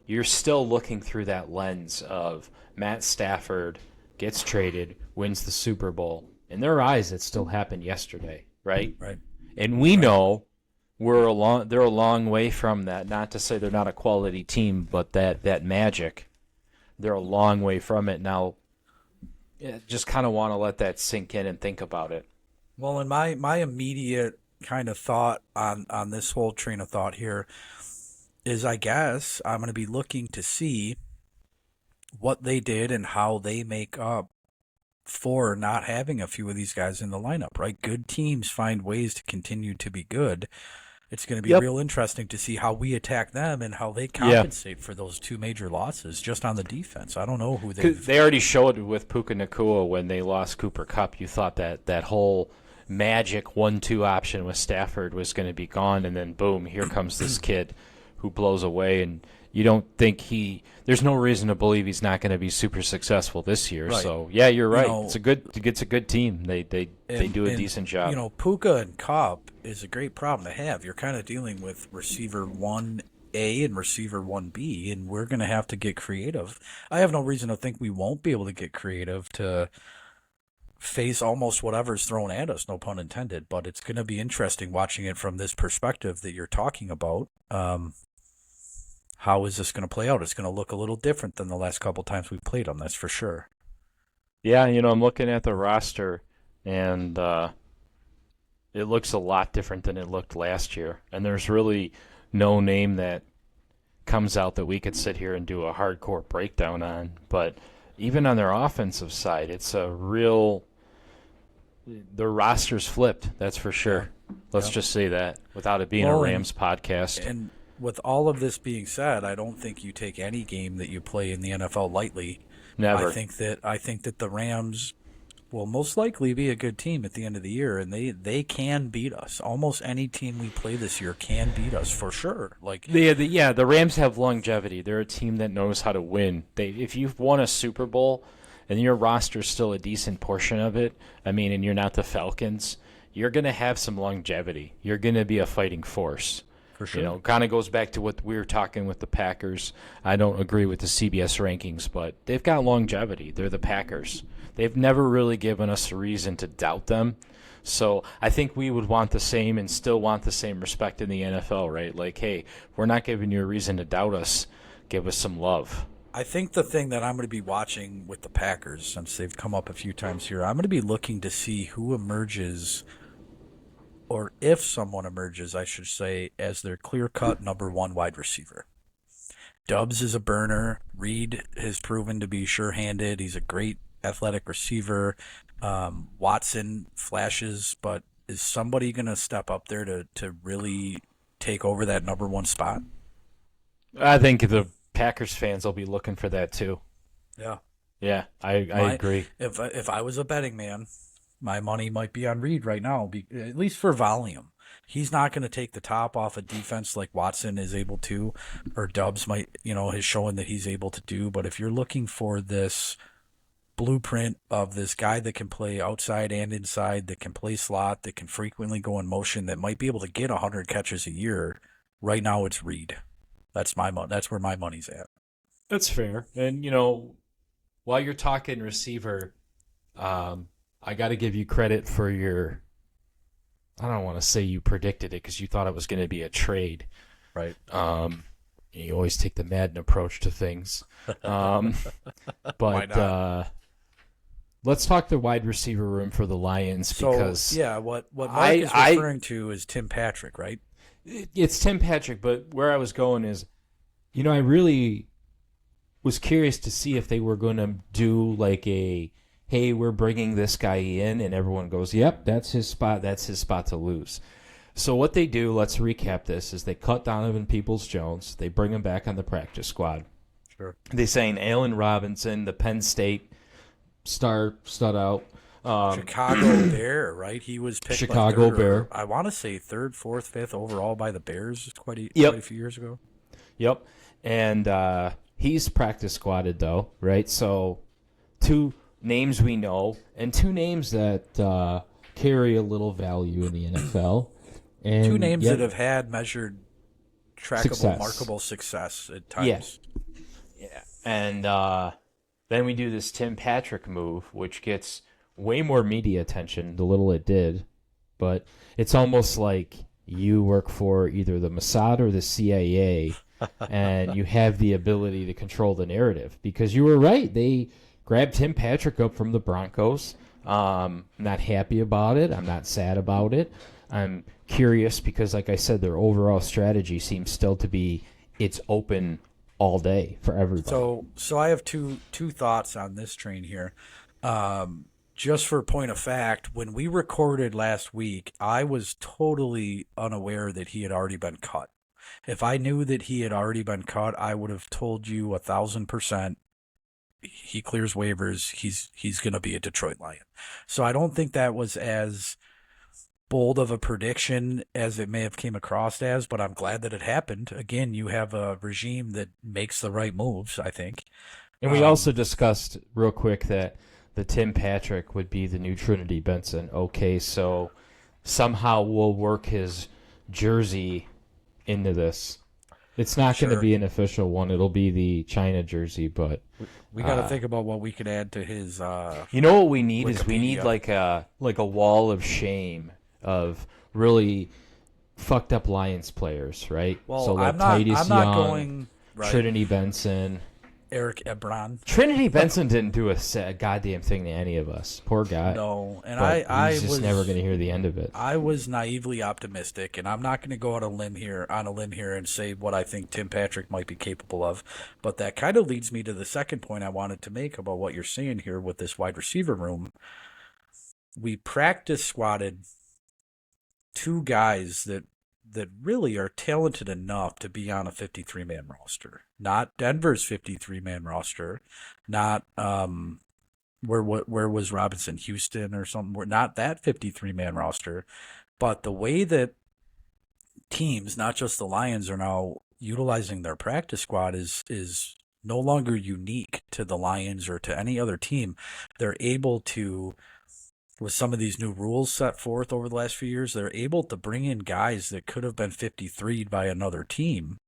Speaker 2: you're still looking through that lens of Matt Stafford gets traded, wins the Super Bowl. In their eyes, it still happened yesterday, right?
Speaker 1: Right.
Speaker 2: And we know they're a long way from that. Not to say they're not a quality team, but that magic, they're a long way from it now. Just kind of want to let that sink in and think about it.
Speaker 1: Well, and my immediate kind of thought on this whole train of thought here is I guess I'm going to be looking to see what they did and how they make up for not having a few of these guys in the lineup, right? Good teams find ways to continue to be good. It's going to be
Speaker 2: Yep.
Speaker 1: real interesting to see how we attack them and how they
Speaker 2: Yeah.
Speaker 1: compensate for those two major losses just on the defense. I don't know who
Speaker 2: 'Cause
Speaker 1: they've.
Speaker 2: they already showed with Puka Nakua when they lost Cooper Kupp. You thought that whole magic 1-2 option with Stafford was going to be gone, and then boom, here comes this kid who blows away, and you don't think there's no reason to believe he's not going to be super successful this year.
Speaker 1: Right.
Speaker 2: So yeah, you're right.
Speaker 1: know,
Speaker 2: It's a good team. They do a decent job.
Speaker 1: You know, Puka and Cobb is a great problem to have. You're kind of dealing with receiver 1A and receiver 1B, and we're going to have to get creative. I have no reason to think we won't be able to get creative to face almost whatever's thrown at us, no pun intended. But it's going to be interesting watching it from this perspective that you're talking about. How is this going to play out? It's going to look a little different than the last couple times we've played them, that's for sure.
Speaker 2: Yeah, I'm looking at the roster, and it looks a lot different than it looked last year. And there's really no name that comes out that we could sit here and do a hardcore breakdown on. But even on their offensive side, it's a real. The roster's flipped, that's for sure. Let's just say that without it being a Rams podcast.
Speaker 1: And with all of this being said, I don't think you take any game that you play in the NFL lightly.
Speaker 2: Never.
Speaker 1: I think that the Rams will most likely be a good team at the end of the year, and they can beat us. Almost any team we play this year can beat us for sure. Like
Speaker 2: the Rams have longevity. They're a team that knows how to win. If you've won a Super Bowl and your roster's still a decent portion of it, and you're not the Falcons, you're going to have some longevity. You're going to be a fighting force.
Speaker 1: For sure.
Speaker 2: Kind of goes back to what we were talking with the Packers. I don't agree with the CBS rankings, but they've got longevity. They're the Packers. They've never really given us a reason to doubt them. So I think we would want the same and still want the same respect in the NFL, right? Like, hey, we're not giving you a reason to doubt us. Give us some love.
Speaker 1: I think the thing that I'm going to be watching with the Packers, since they've come up a few times here, I'm going to be looking to see who emerges, or if someone emerges, I should say, as their clear-cut number one wide receiver. Dubs is a burner. Reed has proven to be sure-handed. He's a great athletic receiver. Watson flashes, but is somebody going to step up there to really take over that number one spot?
Speaker 2: I think the Packers fans will be looking for that too.
Speaker 1: Yeah.
Speaker 2: Yeah, I agree.
Speaker 1: If I was a betting man, my money might be on Reed right now, at least for volume. He's not going to take the top off a defense like Watson is able to, or Dubs has shown that he's able to do. But if you're looking for this blueprint of this guy that can play outside and inside, that can play slot, that can frequently go in motion, that might be able to get 100 catches a year, right now it's Reed. That's where my money's at.
Speaker 2: That's fair. And while you're talking receiver, I got to give you credit for your. I don't want to say you predicted it because you thought it was going to be a trade,
Speaker 1: right?
Speaker 2: You always take the Madden approach to things, but let's talk the wide receiver room for the Lions because
Speaker 1: what Mike is referring to is Tim Patrick, right?
Speaker 2: It's Tim Patrick, but where I was going is, I really was curious to see if they were going to do like a, hey, we're bringing this guy in, and everyone goes, yep, that's his spot to lose. So what they do, let's recap this, is they cut Donovan Peoples-Jones, they bring him back on the practice squad.
Speaker 1: Sure.
Speaker 2: They sign Allen Robinson, the Penn State stud out.
Speaker 1: Chicago Bear, right? He was picked
Speaker 2: Chicago Bear.
Speaker 1: I want to say third, fourth, fifth overall by the Bears quite a few years ago.
Speaker 2: Yep. And he's practice squatted, though, right? So two names we know and two names that carry a little value in the NFL. And
Speaker 1: two names that have had measured, trackable, markable success at times.
Speaker 2: Yeah. And then we do this Tim Patrick move, which gets way more media attention, the little it did. But it's almost like you work for either the Mossad or the CIA, and you have the ability to control the narrative. Because you were right. They grabbed Tim Patrick up from the Broncos. I'm not happy about it. I'm not sad about it. I'm curious because, like I said, their overall strategy seems still to be it's open all day for everybody.
Speaker 1: So I have two thoughts on this train here. just for point of fact, when we recorded last week, I was totally unaware that he had already been cut. If I knew that he had already been cut, I would have told you 1,000%. He clears waivers. He's going to be a Detroit Lion. So I don't think that was as bold of a prediction as it may have came across as, but I'm glad that it happened. Again, you have a regime that makes the right moves, I think.
Speaker 2: And we also discussed real quick that the Tim Patrick would be the new Trinity Benson. Okay, so somehow we'll work his jersey into this. It's not going to be an official one. It'll be the China jersey, but
Speaker 1: we got to think about what we could add to his.
Speaker 2: You know what we need
Speaker 1: Wikipedia.
Speaker 2: is we need like a wall of shame of really fucked up Lions players, right?
Speaker 1: Well,
Speaker 2: so like
Speaker 1: I'm not
Speaker 2: Titus Young,
Speaker 1: going
Speaker 2: Trinity Benson.
Speaker 1: Eric Ebron.
Speaker 2: Trinity Benson didn't do a goddamn thing to any of us. Poor guy.
Speaker 1: No, and
Speaker 2: But
Speaker 1: I
Speaker 2: he's just
Speaker 1: was
Speaker 2: never going to hear the end of it.
Speaker 1: I was naively optimistic, and I'm not going to go on a limb here and say what I think Tim Patrick might be capable of. But that kind of leads me to the second point I wanted to make about what you're saying here with this wide receiver room. We practice squatted two guys that really are talented enough to be on a 53-man roster. Not Denver's 53-man roster, not where was Robinson, Houston or something. We're not that 53-man roster, but the way that teams, not just the Lions, are now utilizing their practice squad is no longer unique to the Lions or to any other team. They're able to, with some of these new rules set forth over the last few years, they're able to bring in guys that could have been 53'd by another team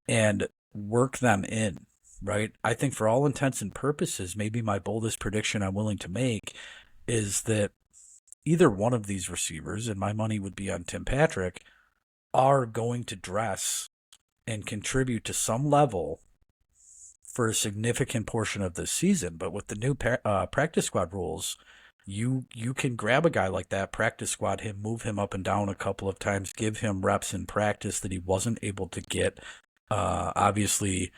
Speaker 1: and work them in, right? I think for all intents and purposes, maybe my boldest prediction I'm willing to make is that either one of these receivers, and my money would be on Tim Patrick, are going to dress and contribute to some level for a significant portion of this season. But with the new practice squad rules, you can grab a guy like that, practice squad him, move him up and down a couple of times, give him reps in practice that he wasn't able to get. Obviously,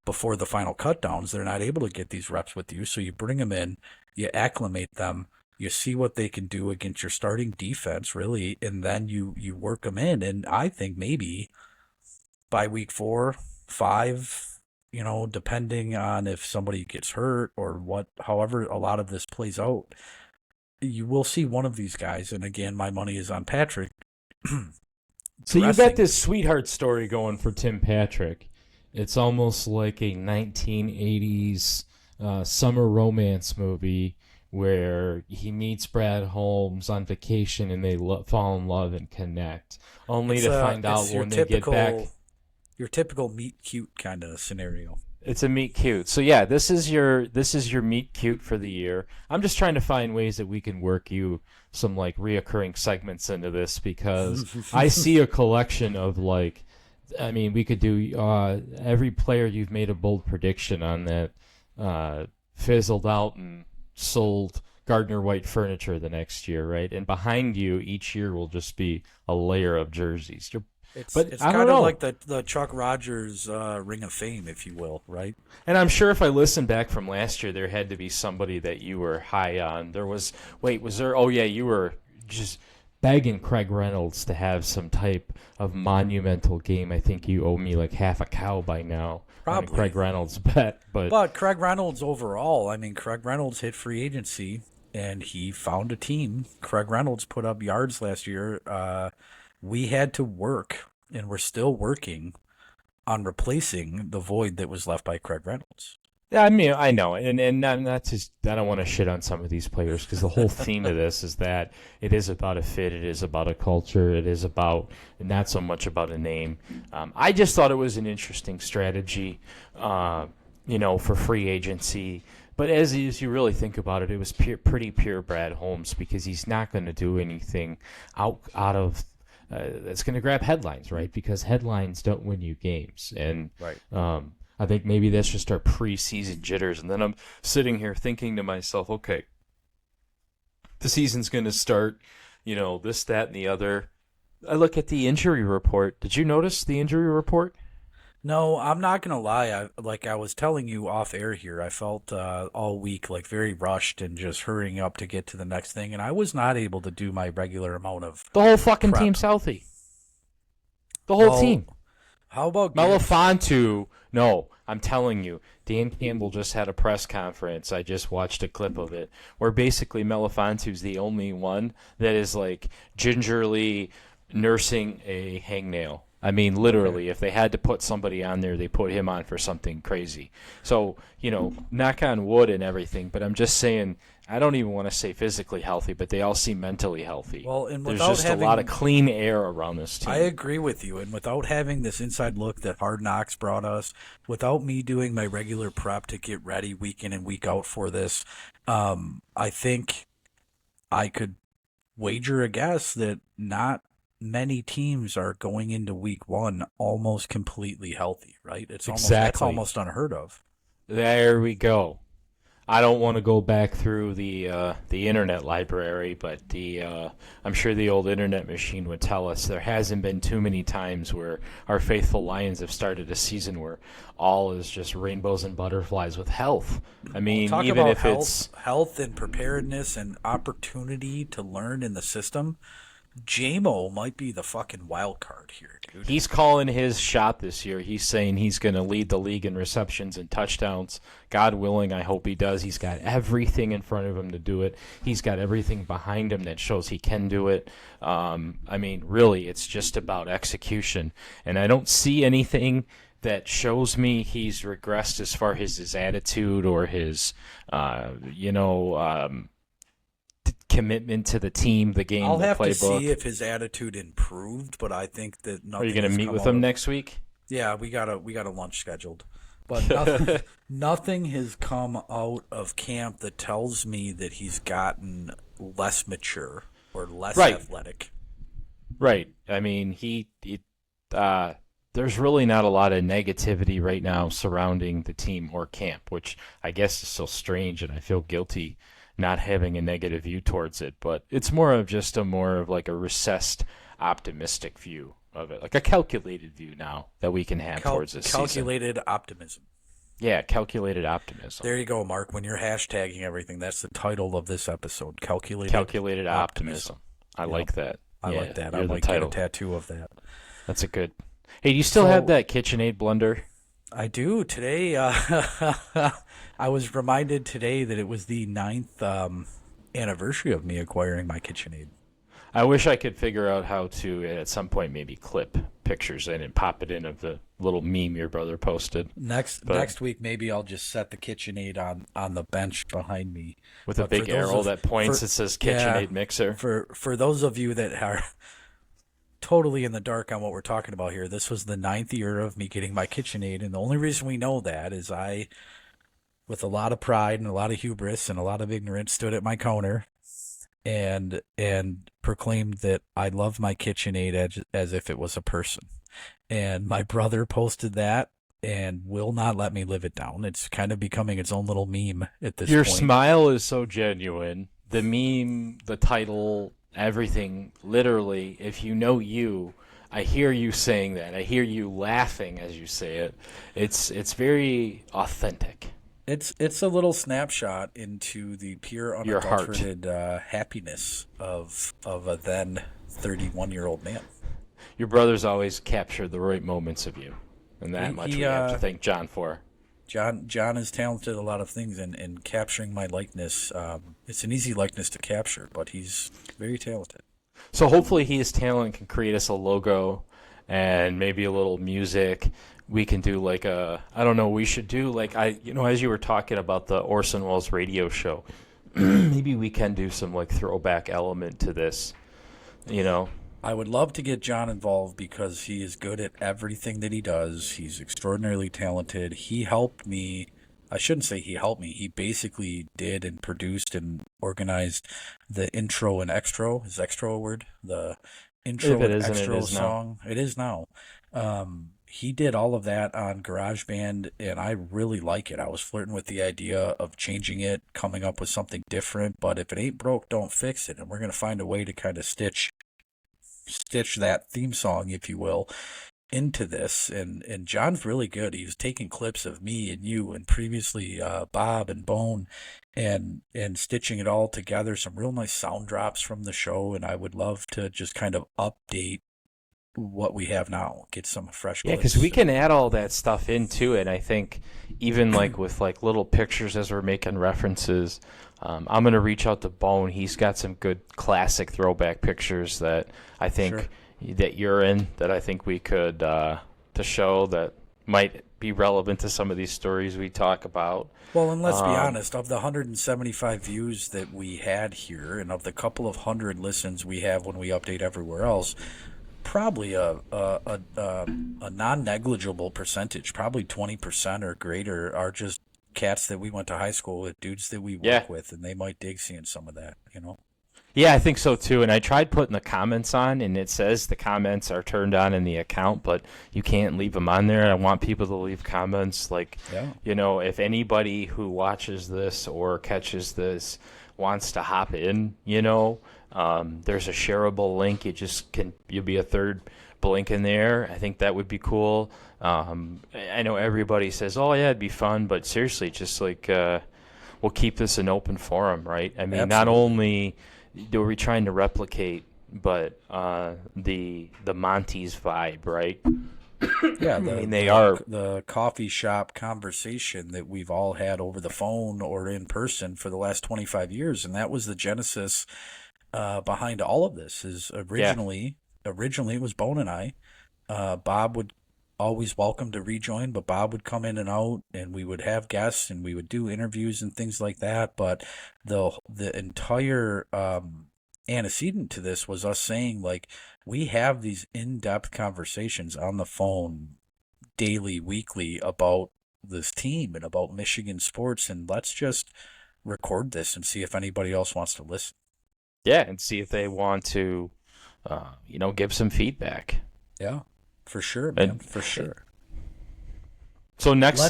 Speaker 1: before the final cutdowns, they're not able to get these reps with you. So you bring them in, you acclimate them, you see what they can do against your starting defense, really, and then you work them in. And I think maybe by week 4, 5, depending on if somebody gets hurt or however a lot of this plays out, you will see one of these guys, and again, my money is on Patrick.
Speaker 2: So you got this sweetheart story going for Tim Patrick. It's almost like a 1980s summer romance movie where he meets Brad Holmes on vacation and they fall in love and connect, only to find out when they get back.
Speaker 1: Your typical meet cute kind of scenario.
Speaker 2: It's a meet cute. So yeah, this is your meet cute for the year. I'm just trying to find ways that we can work you some like reoccurring segments into this because I see a collection of we could do every player you've made a bold prediction on that fizzled out and sold Gardner White furniture the next year, right? And behind you each year will just be a layer of jerseys.
Speaker 1: It's kind of like the Chuck Rogers Ring of Fame, if you will, right?
Speaker 2: And I'm sure if I listen back from last year, there had to be somebody that you were high on. Was there? Oh, yeah, you were just begging Craig Reynolds to have some type of monumental game. I think you owe me like half a cow by now.
Speaker 1: Probably.
Speaker 2: Craig Reynolds bet.
Speaker 1: But Craig Reynolds overall, Craig Reynolds hit free agency, and he found a team. Craig Reynolds put up yards last year. We had to work, and we're still working on replacing the void that was left by Craig Reynolds.
Speaker 2: Yeah, I know, and not just I don't want to shit on some of these players because the whole theme of this is that it is about a fit, it is about a culture, it is about not so much about a name. I just thought it was an interesting strategy, for free agency. But as you really think about it, it was pretty pure Brad Holmes because he's not going to do anything out of. That's going to grab headlines, right? Because headlines don't win you games. And
Speaker 1: right.
Speaker 2: I think maybe that's just our preseason jitters. And then I'm sitting here thinking to myself, okay, the season's going to start, this, that, and the other. I look at the injury report. Did you notice the injury report?
Speaker 1: No, I'm not gonna lie. I was telling you off air here. I felt all week like very rushed and just hurrying up to get to the next thing, and I was not able to do my regular amount of
Speaker 2: The whole fucking
Speaker 1: prep.
Speaker 2: team's healthy. The whole
Speaker 1: Well,
Speaker 2: team.
Speaker 1: how about Gibbs?
Speaker 2: Melifontu. No, I'm telling you, Dan Campbell just had a press conference. I just watched a clip of it where basically Melifontu's the only one that is like gingerly nursing a hangnail. I mean,
Speaker 1: Okay.
Speaker 2: literally, if they had to put somebody on there, they put him on for something crazy. So, knock on wood and everything, but I'm just saying, I don't even want to say physically healthy, but they all seem mentally healthy.
Speaker 1: Well, and
Speaker 2: There's
Speaker 1: without
Speaker 2: just a lot of
Speaker 1: having,
Speaker 2: clean air around this
Speaker 1: I
Speaker 2: team.
Speaker 1: agree with you, and without having this inside look that Hard Knocks brought us, without me doing my regular prep to get ready week in and week out for this, I think I could wager a guess that not many teams are going into week one almost completely healthy, right? That's
Speaker 2: Exactly.
Speaker 1: almost unheard of.
Speaker 2: There we go. I don't want to go back through the internet library, but I'm sure the old internet machine would tell us there hasn't been too many times where our faithful Lions have started a season where all is just rainbows and butterflies with health. I
Speaker 1: Well,
Speaker 2: mean,
Speaker 1: talk
Speaker 2: even
Speaker 1: about
Speaker 2: if it's
Speaker 1: health and preparedness and opportunity to learn in the system. JMO might be the fucking wild card here, dude.
Speaker 2: he's calling his shot this year. He's saying he's going to lead the league in receptions and touchdowns. God willing, I hope he does. He's got everything in front of him to do it. He's got everything behind him that shows he can do it. I mean, really, it's just about execution. And I don't see anything that shows me he's regressed as far as his attitude or his, uh, you know, um, commitment to the team, the game,
Speaker 1: I'll
Speaker 2: the
Speaker 1: have to see
Speaker 2: playbook.
Speaker 1: if his attitude improved, but I think that
Speaker 2: Are you
Speaker 1: nothing
Speaker 2: going to
Speaker 1: has
Speaker 2: meet
Speaker 1: come
Speaker 2: with
Speaker 1: out
Speaker 2: him
Speaker 1: of.
Speaker 2: next week?
Speaker 1: Yeah, we got a lunch scheduled, but nothing nothing has come out of camp that tells me that he's gotten less mature or less
Speaker 2: Right.
Speaker 1: athletic.
Speaker 2: Right. I mean, uh, there's really not a lot of negativity right now surrounding the team or camp, which I guess is so strange, and I feel guilty not having a negative view towards it. But it's more of just a more of like a recessed, optimistic view of it, like a calculated view now that we can have towards this season.
Speaker 1: Calculated optimism.
Speaker 2: Yeah, calculated optimism,
Speaker 1: There you go, Mark. When you're hashtagging everything, that's the title of this episode. Calculated
Speaker 2: calculated
Speaker 1: optimism.
Speaker 2: optimism. I
Speaker 1: Yep,
Speaker 2: like that.
Speaker 1: I like
Speaker 2: Yeah,
Speaker 1: that. I
Speaker 2: you're the
Speaker 1: might get a
Speaker 2: title.
Speaker 1: tattoo of that.
Speaker 2: That's a good. Hey, do you still have
Speaker 1: So
Speaker 2: that KitchenAid blender?
Speaker 1: I do today. I was reminded today that it was the ninth anniversary of me acquiring my KitchenAid.
Speaker 2: I wish I could figure out how to at some point maybe clip pictures in and pop it in of the little meme your brother posted. But
Speaker 1: Next week, maybe I'll just set the KitchenAid on the bench behind me.
Speaker 2: with a
Speaker 1: But for
Speaker 2: big
Speaker 1: those
Speaker 2: arrow
Speaker 1: of
Speaker 2: that points
Speaker 1: for
Speaker 2: that says
Speaker 1: yeah
Speaker 2: KitchenAid mixer.
Speaker 1: for those of you that are totally in the dark on what we're talking about here, this was the ninth year of me getting my KitchenAid, and the only reason we know that is I, with a lot of pride and a lot of hubris and a lot of ignorance, stood at my counter and proclaimed that I love my KitchenAid as if it was a person. And my brother posted that and will not let me live it down. It's kind of becoming its own little meme at this
Speaker 2: Your
Speaker 1: point.
Speaker 2: smile is so genuine. The meme, the title, everything, literally, if you know you, I hear you saying that. I hear you laughing as you say it. It's very authentic.
Speaker 1: It's a little snapshot into the pure,
Speaker 2: Your heart.
Speaker 1: unadulterated happiness of a then 31-year-old man.
Speaker 2: Your brother's always captured the right moments of you. And that
Speaker 1: He,
Speaker 2: much
Speaker 1: he
Speaker 2: we have to thank John for.
Speaker 1: John is talented at a lot of things, and capturing my likeness, it's an easy likeness to capture, but he's very talented.
Speaker 2: So hopefully his talent can create us a logo and maybe a little music. We can do like I don't know, we should do like as you were talking about the Orson Welles radio show, maybe we can do some like throwback element to this, you know.
Speaker 1: I would love to get John involved because he is good at everything that he does. He's extraordinarily talented. He helped me. I shouldn't say he helped me. He basically did and produced and organized the intro and extra. Is extra a word? The
Speaker 2: If
Speaker 1: intro
Speaker 2: it
Speaker 1: and
Speaker 2: isn't, it
Speaker 1: extra
Speaker 2: is now.
Speaker 1: song. It is now. He did all of that on GarageBand, and I really like it. I was flirting with the idea of changing it, coming up with something different. But if it ain't broke, don't fix it. And we're gonna find a way to kind of stitch that theme song, if you will, into this, and John's really good. He was taking clips of me and you and previously Bob and Bone, and stitching it all together. Some real nice sound drops from the show, and I would love to just kind of update what we have now, get some fresh
Speaker 2: Yeah, because we
Speaker 1: clips.
Speaker 2: can add all that stuff into it. I think even like with like little pictures as we're making references, I'm gonna reach out to Bone. He's got some good classic throwback pictures that I
Speaker 1: Sure.
Speaker 2: think that you're in that I think we could to show that might be relevant to some of these stories we talk about.
Speaker 1: Well, and let's be
Speaker 2: Um,
Speaker 1: honest, of the 175 views that we had here, and of the couple of hundred listens we have when we update everywhere else, probably a non-negligible percentage, probably 20% or greater, are just cats that we went to high school with, dudes that we
Speaker 2: yeah,
Speaker 1: work with, and they might dig seeing some of that, you know?
Speaker 2: Yeah, I think so too. And I tried putting the comments on, and it says the comments are turned on in the account, but you can't leave them on there. I want people to leave comments. Like,
Speaker 1: Yeah.
Speaker 2: if anybody who watches this or catches this wants to hop in, there's a shareable link. You'll be a third blink in there. I think that would be cool. I know everybody says, oh, yeah, it'd be fun, but seriously, just like, we'll keep this an open forum, right? I mean, not
Speaker 1: Absolutely.
Speaker 2: only are we trying to replicate, but the Monty's vibe, right?
Speaker 1: Yeah,
Speaker 2: I
Speaker 1: the
Speaker 2: mean, they
Speaker 1: the
Speaker 2: are.
Speaker 1: the coffee shop conversation that we've all had over the phone or in person for the last 25 years, and that was the genesis behind all of this. Is
Speaker 2: Yeah,
Speaker 1: originally it was Bone and I. Bob would always welcome to rejoin, but Bob would come in and out, and we would have guests, and we would do interviews and things like that. But the entire antecedent to this was us saying, like, we have these in-depth conversations on the phone daily, weekly, about this team and about Michigan sports, and let's just record this and see if anybody else wants to listen.
Speaker 2: yeah, and see if they want to, give some feedback.
Speaker 1: Yeah, for sure, man,
Speaker 2: And
Speaker 1: for sure.
Speaker 2: so
Speaker 1: Let's
Speaker 2: next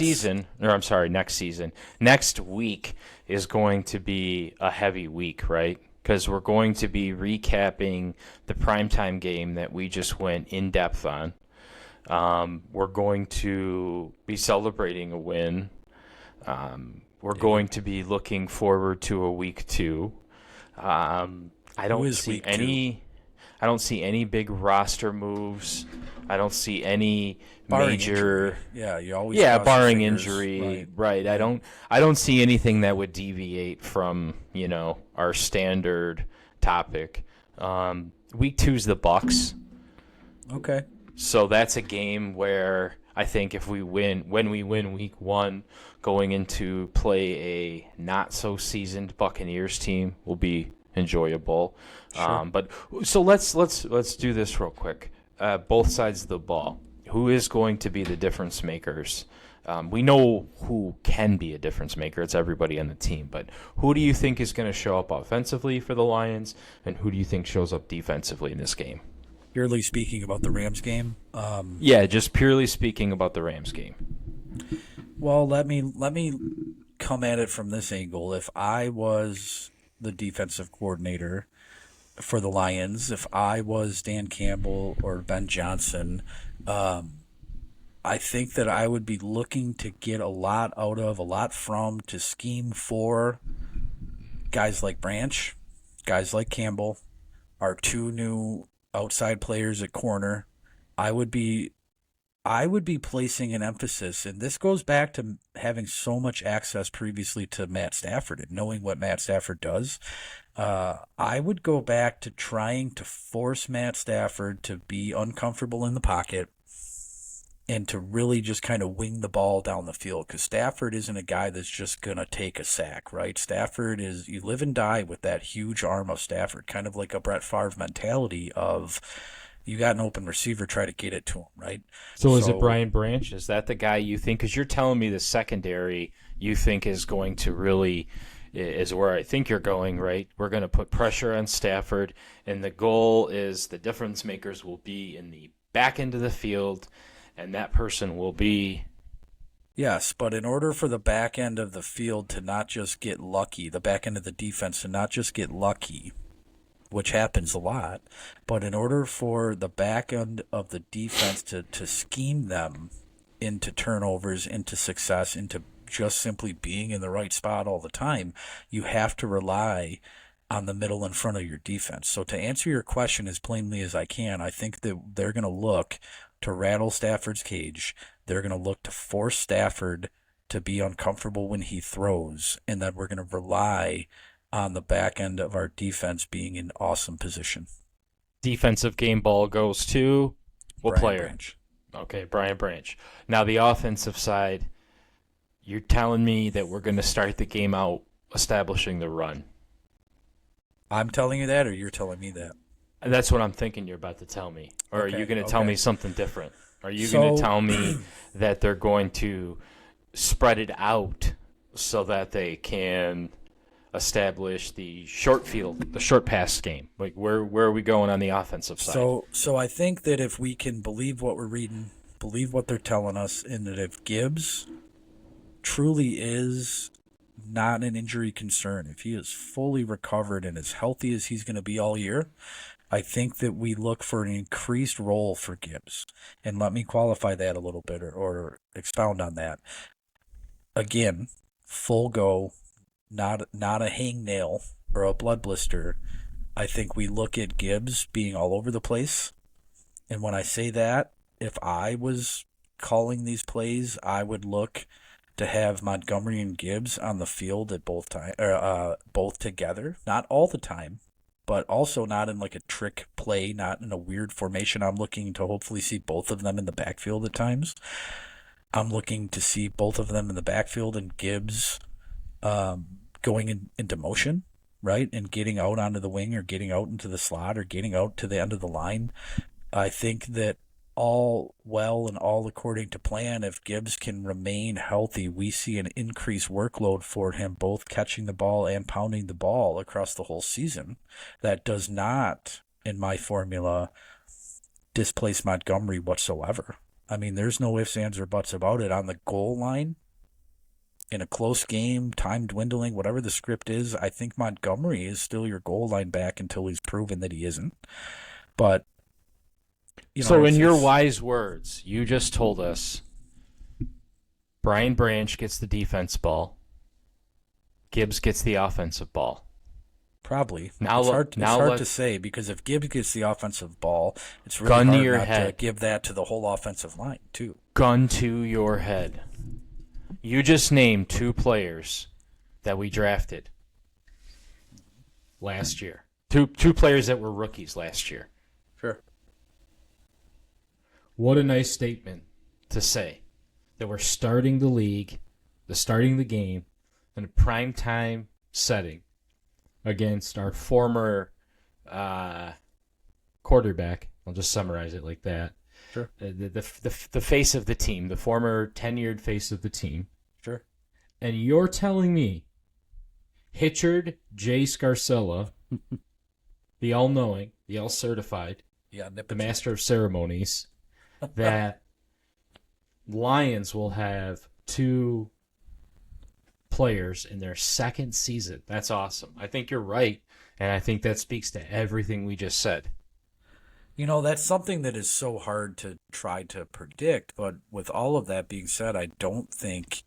Speaker 2: season, next week is going to be a heavy week, right? Because we're going to be recapping the primetime game that we just went in depth on. We're going to be celebrating a win. We're
Speaker 1: Yep.
Speaker 2: going to be looking forward to a week two. I
Speaker 1: Who
Speaker 2: don't
Speaker 1: is
Speaker 2: see
Speaker 1: week two?
Speaker 2: any. I don't see any big roster moves. I don't see any
Speaker 1: Barring injury.
Speaker 2: major.
Speaker 1: Yeah, you always
Speaker 2: Yeah,
Speaker 1: cross your
Speaker 2: barring
Speaker 1: fingers.
Speaker 2: injury,
Speaker 1: Right.
Speaker 2: right? I
Speaker 1: Right.
Speaker 2: don't. I don't see anything that would deviate from our standard topic. Week two's the Bucks.
Speaker 1: Okay.
Speaker 2: So that's a game where I think if we win, when we win week one, going into play a not so seasoned Buccaneers team will be enjoyable.
Speaker 1: Sure.
Speaker 2: But so let's do this real quick. Both sides of the ball. Who is going to be the difference makers? We know who can be a difference maker. It's everybody on the team. But who do you think is going to show up offensively for the Lions, and who do you think shows up defensively in this game?
Speaker 1: Purely speaking about the Rams game,
Speaker 2: Yeah, just purely speaking about the Rams game.
Speaker 1: well, let me come at it from this angle. If I was the defensive coordinator for the Lions, if I was Dan Campbell or Ben Johnson, I think that I would be looking to get a lot out of, a lot from, to scheme for guys like Branch, guys like Campbell, our two new outside players at corner. I would be I would be placing an emphasis, and this goes back to having so much access previously to Matt Stafford and knowing what Matt Stafford does. I would go back to trying to force Matt Stafford to be uncomfortable in the pocket and to really just kind of wing the ball down the field, because Stafford isn't a guy that's just going to take a sack, right? Stafford is, you live and die with that huge arm of Stafford, kind of like a Brett Favre mentality of, you got an open receiver, try to get it to him, right?
Speaker 2: So is it
Speaker 1: So
Speaker 2: Brian Branch? Is that the guy you think? Because you're telling me the secondary you think is going to really is where I think you're going, right? We're going to put pressure on Stafford, and the goal is the difference makers will be in the back end of the field, and that person will be.
Speaker 1: yes, but in order for the back end of the field to not just get lucky, the back end of the defense to not just get lucky, which happens a lot. But in order for the back end of the defense to scheme them into turnovers, into success, into just simply being in the right spot all the time, you have to rely on the middle in front of your defense. So to answer your question as plainly as I can, I think that they're going to look to rattle Stafford's cage. They're going to look to force Stafford to be uncomfortable when he throws, and then we're going to rely on the back end of our defense being in awesome position.
Speaker 2: Defensive game ball goes to what
Speaker 1: Brian
Speaker 2: player?
Speaker 1: Branch.
Speaker 2: Okay, Brian Branch. Now the offensive side, you're telling me that we're going to start the game out establishing the run.
Speaker 1: I'm telling you that, or you're telling me that?
Speaker 2: That's what I'm thinking you're about to tell me. Or
Speaker 1: Okay,
Speaker 2: are you going to tell
Speaker 1: okay.
Speaker 2: me something different? Are you going to tell me that they're going to spread it out so that they can establish the short field, the short pass game? Like where are we going on the offensive side?
Speaker 1: So I think that if we can believe what we're reading, believe what they're telling us, and that if Gibbs truly is not an injury concern, if he is fully recovered and as healthy as he's going to be all year, I think that we look for an increased role for Gibbs. And let me qualify that a little bit or expound on that. Again, full go, not a hangnail or a blood blister. I think we look at Gibbs being all over the place. And when I say that, if I was calling these plays, I would look to have Montgomery and Gibbs on the field at both together, not all the time, but also not in like a trick play, not in a weird formation. I'm looking to hopefully see both of them in the backfield at times. I'm looking to see both of them in the backfield and Gibbs going into motion, right, and getting out onto the wing or getting out into the slot or getting out to the end of the line. I think that all well and all according to plan, if Gibbs can remain healthy, we see an increased workload for him, both catching the ball and pounding the ball across the whole season. That does not, in my formula, displace Montgomery whatsoever. I mean, there's no ifs, ands, or buts about it. On the goal line, in a close game, time dwindling, whatever the script is, I think Montgomery is still your goal line back until he's proven that he isn't. But
Speaker 2: so in your wise words, you just told us Brian Branch gets the defense ball, Gibbs gets the offensive ball.
Speaker 1: Probably.
Speaker 2: Now,
Speaker 1: it's hard to say, because if Gibbs gets the offensive ball, it's really
Speaker 2: gun
Speaker 1: hard
Speaker 2: to your
Speaker 1: not
Speaker 2: head.
Speaker 1: to give that to the whole offensive line, too.
Speaker 2: Gun to your head. You just named two players that we drafted last year. Two players that were rookies last year.
Speaker 1: Sure.
Speaker 2: What a nice statement to say that we're starting the league, starting the game in a primetime setting against our former quarterback. I'll just summarize it like that.
Speaker 1: Sure.
Speaker 2: The face of the team, the former tenured face of the team.
Speaker 1: Sure.
Speaker 2: And you're telling me Hitchard J. Scarcella, the all-knowing, the all-certified, the master of ceremonies, that Lions will have two players in their second season. That's awesome. I think you're right, and I think that speaks to everything we just said.
Speaker 1: That's something that is so hard to try to predict, but with all of that being said, I don't think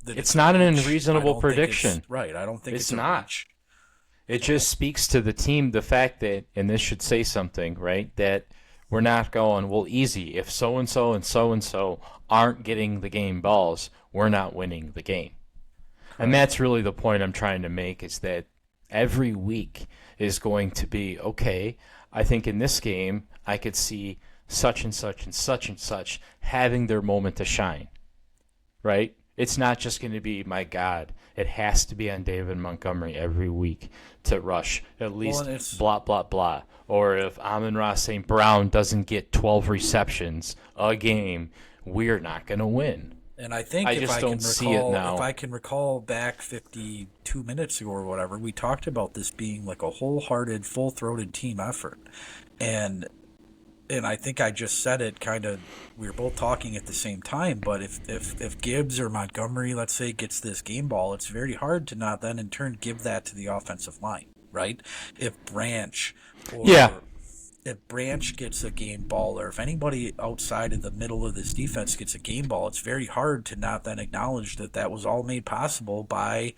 Speaker 1: that
Speaker 2: it's not an unreasonable prediction.
Speaker 1: Right. I don't think
Speaker 2: it's not. It just speaks to the team, the fact that, and this should say something, right, that we're not going, well, easy. If so-and-so and so-and-so aren't getting the game balls, we're not winning the game. Correct. And that's really the point I'm trying to make, is that every week is going to be, okay, I think in this game I could see such and such and such and such having their moment to shine, right? It's not just going to be, my God, it has to be on David Montgomery every week to rush at least blah, blah, blah. Or if Amon-Ra St. Brown doesn't get 12 receptions a game, we're not going to win.
Speaker 1: And I think if I can recall back 52 minutes ago or whatever, we talked about this being like a wholehearted, full-throated team effort. And I think I just said it kind of, we were both talking at the same time, but if Gibbs or Montgomery, let's say, gets this game ball, it's very hard to not then in turn give that to the offensive line, right? If Branch
Speaker 2: Yeah.
Speaker 1: or if Branch gets a game ball, or if anybody outside of the middle of this defense gets a game ball, it's very hard to not then acknowledge that that was all made possible by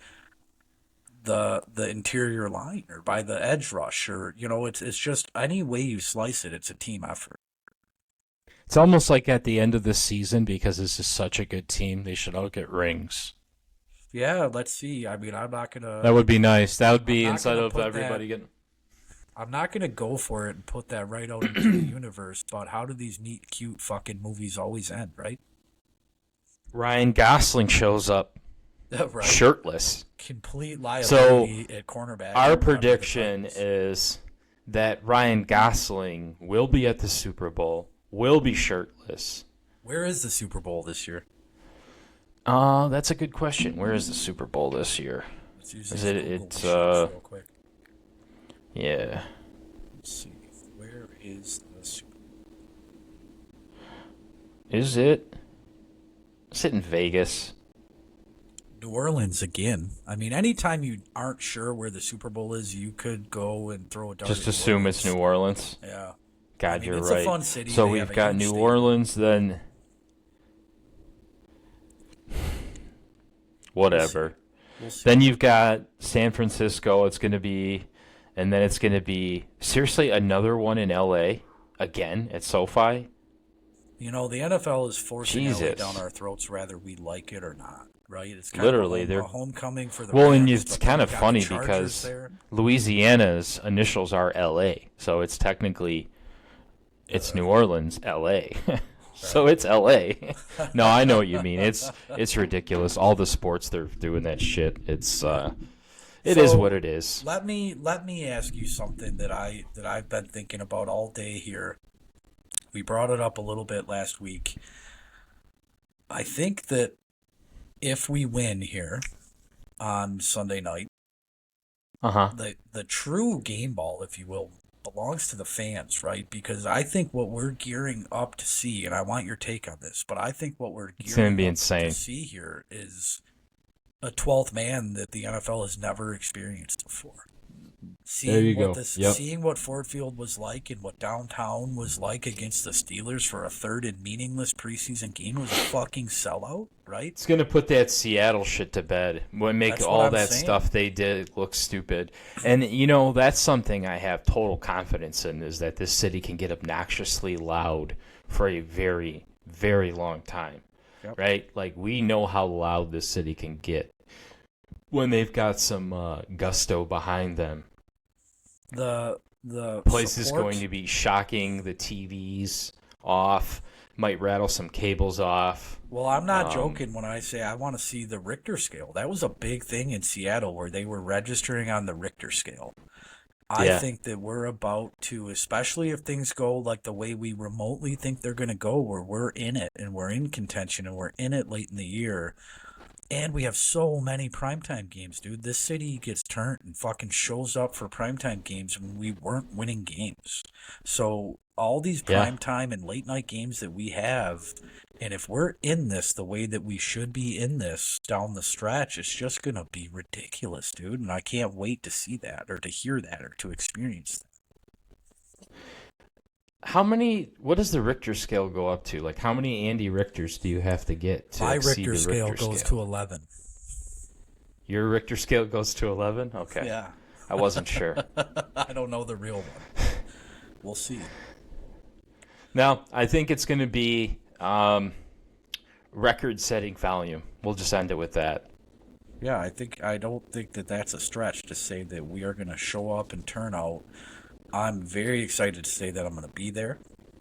Speaker 1: the interior line or by the edge rush, or it's just any way you slice it, it's a team effort.
Speaker 2: It's almost like at the end of the season, because this is such a good team, they should all get rings.
Speaker 1: Yeah, let's see. I mean,
Speaker 2: That would be nice. That would
Speaker 1: I'm
Speaker 2: be
Speaker 1: not
Speaker 2: instead
Speaker 1: gonna
Speaker 2: of
Speaker 1: put that
Speaker 2: everybody getting.
Speaker 1: I'm not gonna go for it and put that right out into the universe. But how do these neat, cute fucking movies always end, right?
Speaker 2: Ryan Gosling shows up
Speaker 1: Right.
Speaker 2: shirtless.
Speaker 1: Complete
Speaker 2: So
Speaker 1: liability at cornerback.
Speaker 2: our prediction is that Ryan Gosling will be at the Super Bowl, will be shirtless.
Speaker 1: Where is the Super Bowl this year?
Speaker 2: That's a good question. Where is the Super Bowl this year?
Speaker 1: Let's
Speaker 2: Is it?
Speaker 1: Google
Speaker 2: It's
Speaker 1: real quick.
Speaker 2: yeah.
Speaker 1: Let's see. Where is the Super
Speaker 2: Is it? Is it in Vegas?
Speaker 1: New Orleans again? I mean, anytime you aren't sure where the Super Bowl is, you could go and throw a dart.
Speaker 2: Just
Speaker 1: at New
Speaker 2: assume it's
Speaker 1: Orleans.
Speaker 2: New Orleans.
Speaker 1: Yeah.
Speaker 2: God,
Speaker 1: I mean,
Speaker 2: you're
Speaker 1: it's
Speaker 2: right.
Speaker 1: a fun city.
Speaker 2: So
Speaker 1: They
Speaker 2: we've
Speaker 1: have a
Speaker 2: got
Speaker 1: huge
Speaker 2: New
Speaker 1: stadium.
Speaker 2: Orleans, then whatever.
Speaker 1: We'll see.
Speaker 2: Then you've got San Francisco. It's going to be, and then it's going to be seriously another one in L.A. again at SoFi.
Speaker 1: The NFL is forcing LA
Speaker 2: Jesus.
Speaker 1: down our throats, whether we like it or not. Right? It's kind
Speaker 2: Literally,
Speaker 1: of
Speaker 2: they're
Speaker 1: a homecoming for the
Speaker 2: well, and
Speaker 1: Rams,
Speaker 2: it's
Speaker 1: but then
Speaker 2: kind
Speaker 1: you
Speaker 2: of
Speaker 1: got
Speaker 2: funny
Speaker 1: the Chargers
Speaker 2: because
Speaker 1: there.
Speaker 2: Louisiana's initials are L.A., so it's technically it's New Orleans, L.A. So it's L.A. No, I know what you mean. It's ridiculous. All the sports they're doing that shit. It is what it is.
Speaker 1: Let me ask you something that I've been thinking about all day here. We brought it up a little bit last week. I think that if we win here on Sunday night, the true game ball, if you will, belongs to the fans, right? Because I think what we're gearing up to see, and I want your take on this, but I think what we're
Speaker 2: It's gonna
Speaker 1: gearing
Speaker 2: be
Speaker 1: up
Speaker 2: insane.
Speaker 1: to see here is a 12th man that the NFL has never experienced before.
Speaker 2: There you go. Yep.
Speaker 1: Seeing what Ford Field was like and what downtown was like against the Steelers for a third and meaningless preseason game was a fucking sellout, right?
Speaker 2: It's gonna put that Seattle shit to bed. Would make
Speaker 1: That's what
Speaker 2: all
Speaker 1: I'm
Speaker 2: that
Speaker 1: saying.
Speaker 2: stuff they did look stupid. And that's something I have total confidence in, is that this city can get obnoxiously loud for a very, very long time.
Speaker 1: Yep.
Speaker 2: Right? Like, we know how loud this city can get when they've got some gusto behind them.
Speaker 1: The
Speaker 2: Place is
Speaker 1: support-
Speaker 2: going to be shocking. The TVs off, might rattle some cables off.
Speaker 1: Well, I'm not joking when I say I want to see the Richter scale. That was a big thing in Seattle where they were registering on the Richter scale. I
Speaker 2: Yeah.
Speaker 1: think that we're about to, especially if things go like the way we remotely think they're going to go, where we're in it and we're in contention and we're in it late in the year. And we have so many primetime games, dude. This city gets turned and fucking shows up for primetime games when we weren't winning games. So all these
Speaker 2: Yeah.
Speaker 1: primetime and late night games that we have, and if we're in this the way that we should be in this down the stretch, it's just going to be ridiculous, dude. And I can't wait to see that or to hear that or to experience that.
Speaker 2: What does the Richter scale go up to? Like, how many Andy Richters do you have to get to
Speaker 1: My
Speaker 2: exceed
Speaker 1: Richter
Speaker 2: the
Speaker 1: scale
Speaker 2: Richter
Speaker 1: goes
Speaker 2: scale?
Speaker 1: to 11.
Speaker 2: Your Richter scale goes to 11? Okay.
Speaker 1: Yeah.
Speaker 2: I wasn't sure.
Speaker 1: I don't know the real one. We'll see.
Speaker 2: No, I think it's going to be record-setting volume. We'll just end it with that.
Speaker 1: Yeah, I don't think that that's a stretch to say that we are going to show up and turn out. I'm very excited to say that I'm going to be there.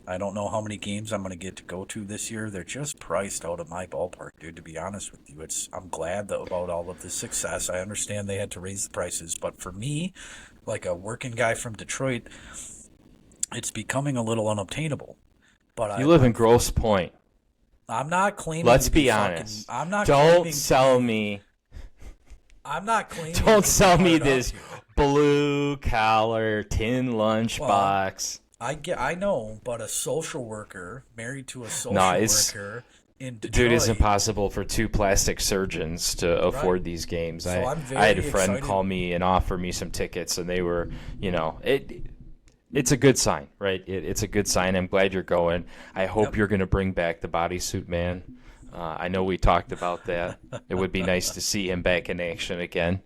Speaker 1: I don't know how many games I'm going to get to go to this year. They're just priced out of my ballpark, dude, to be honest with you. I'm glad about all of the success. I understand they had to raise the prices, but for me, like a working guy from Detroit, it's becoming a little unobtainable. But
Speaker 2: You live in Grosse Pointe.
Speaker 1: I'm not claiming
Speaker 2: Let's
Speaker 1: to
Speaker 2: be
Speaker 1: fucking-
Speaker 2: honest.
Speaker 1: I'm not
Speaker 2: Don't
Speaker 1: claiming
Speaker 2: sell me.
Speaker 1: I'm not claiming
Speaker 2: Don't
Speaker 1: to be
Speaker 2: sell me
Speaker 1: hard up
Speaker 2: this
Speaker 1: here.
Speaker 2: blue collar tin lunchbox.
Speaker 1: I know, but a social worker married to a social
Speaker 2: No, it's-
Speaker 1: worker in
Speaker 2: Dude, it's
Speaker 1: Detroit.
Speaker 2: impossible for two plastic surgeons to
Speaker 1: Right.
Speaker 2: afford these games.
Speaker 1: So I'm
Speaker 2: I had a
Speaker 1: very
Speaker 2: friend
Speaker 1: excited.
Speaker 2: call me and offer me some tickets, and they were, it's a good sign, right? It's a good sign. I'm glad you're going. I hope
Speaker 1: Yep.
Speaker 2: you're going to bring back the bodysuit man. I know we talked about that. It would be nice to see him back in action again.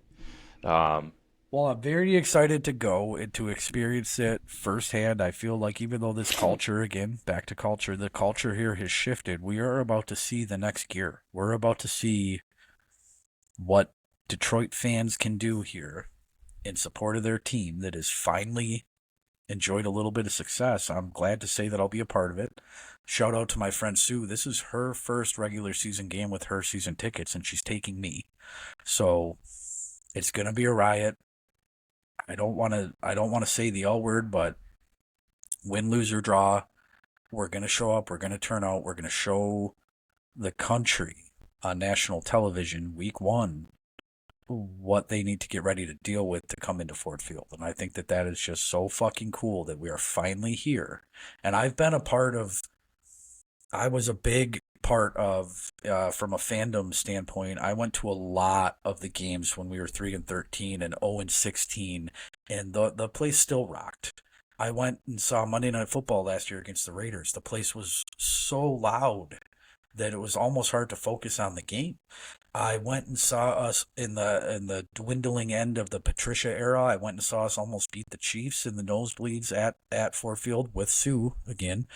Speaker 2: Um,
Speaker 1: Well, I'm very excited to go and to experience it firsthand. I feel like even though this culture, again, back to culture, the culture here has shifted. We are about to see the next gear. We're about to see what Detroit fans can do here in support of their team that has finally enjoyed a little bit of success. I'm glad to say that I'll be a part of it. Shout out to my friend Sue. This is her first regular season game with her season tickets, and she's taking me. So it's gonna be a riot. I don't want to say the L word, but win, lose or draw, we're gonna show up. We're gonna turn out. We're gonna show the country on national television week one what they need to get ready to deal with to come into Ford Field. And I think that that is just so fucking cool that we are finally here. And I've been a part of, I was a big part of, from a fandom standpoint, I went to a lot of the games when we were 3-13 and 0-16, and the place still rocked. I went and saw Monday Night Football last year against the Raiders. The place was so loud that it was almost hard to focus on the game. I went and saw us in the dwindling end of the Patricia era. I went and saw us almost beat the Chiefs in the nosebleeds at Ford Field with Sue again.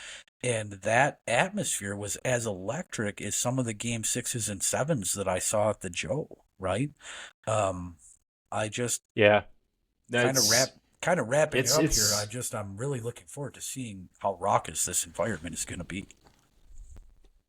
Speaker 1: And that atmosphere was as electric as some of the game sixes and sevens that I saw at the Joe, right? Um, I just
Speaker 2: yeah,
Speaker 1: kind of
Speaker 2: that's
Speaker 1: wrapping it up here.
Speaker 2: it's
Speaker 1: I'm really looking forward to seeing how raucous this environment is going to be.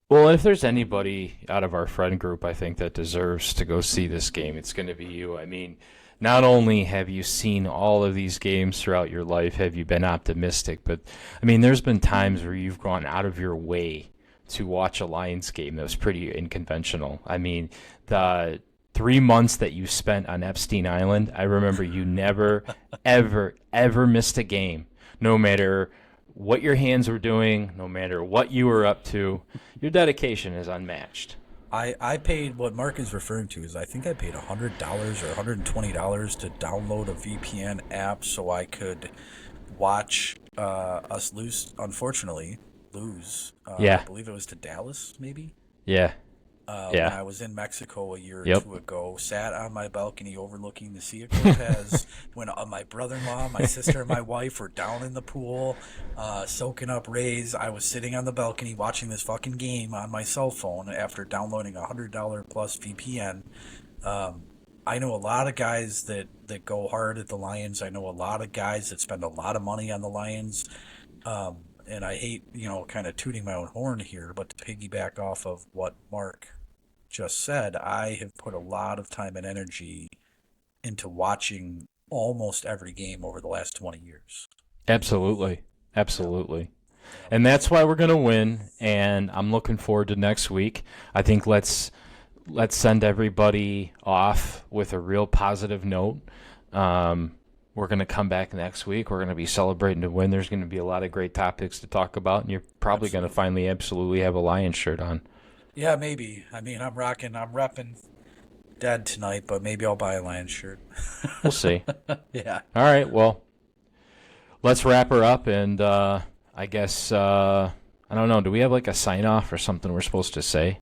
Speaker 2: Well, if there's anybody out of our friend group, I think that deserves to go see this game, it's going to be you. I mean, not only have you seen all of these games throughout your life, have you been optimistic, but I mean, there's been times where you've gone out of your way to watch a Lions game that was pretty unconventional. I mean, the 3 months that you spent on Epstein Island, I remember you never, ever, ever missed a game, no matter what your hands were doing, no matter what you were up to. Your dedication is unmatched.
Speaker 1: I paid what Mark is referring to is I think I paid $100 or $120 to download a VPN app so I could watch us lose. Unfortunately, lose. I
Speaker 2: Yeah,
Speaker 1: believe it was to Dallas, maybe.
Speaker 2: yeah,
Speaker 1: When
Speaker 2: yeah.
Speaker 1: I was in Mexico a year or
Speaker 2: Yep.
Speaker 1: two ago, sat on my balcony overlooking the Sea of Cortez when my brother-in-law, my sister, and my wife were down in the pool, soaking up rays. I was sitting on the balcony watching this fucking game on my cell phone after downloading a $100 plus VPN. Um, I know a lot of guys that go hard at the Lions. I know a lot of guys that spend a lot of money on the Lions. And I hate, kind of tooting my own horn here, but to piggyback off of what Mark just said, I have put a lot of time and energy into watching almost every game over the last 20 years.
Speaker 2: Absolutely.
Speaker 1: Yep,
Speaker 2: Absolutely.
Speaker 1: yep.
Speaker 2: And that's why we're going to win, and I'm looking forward to next week. I think let's send everybody off with a real positive note. We're going to come back next week. We're going to be celebrating the win. There's going to be a lot of great topics to talk about, and you're probably going to
Speaker 1: Absolutely.
Speaker 2: finally absolutely have a Lions shirt on.
Speaker 1: Yeah, maybe. I mean, I'm repping dead tonight, but maybe I'll buy a Lions shirt.
Speaker 2: We'll see.
Speaker 1: Yeah.
Speaker 2: All right, well, let's wrap her up, and I guess I don't know. Do we have like a sign off or something we're supposed to say?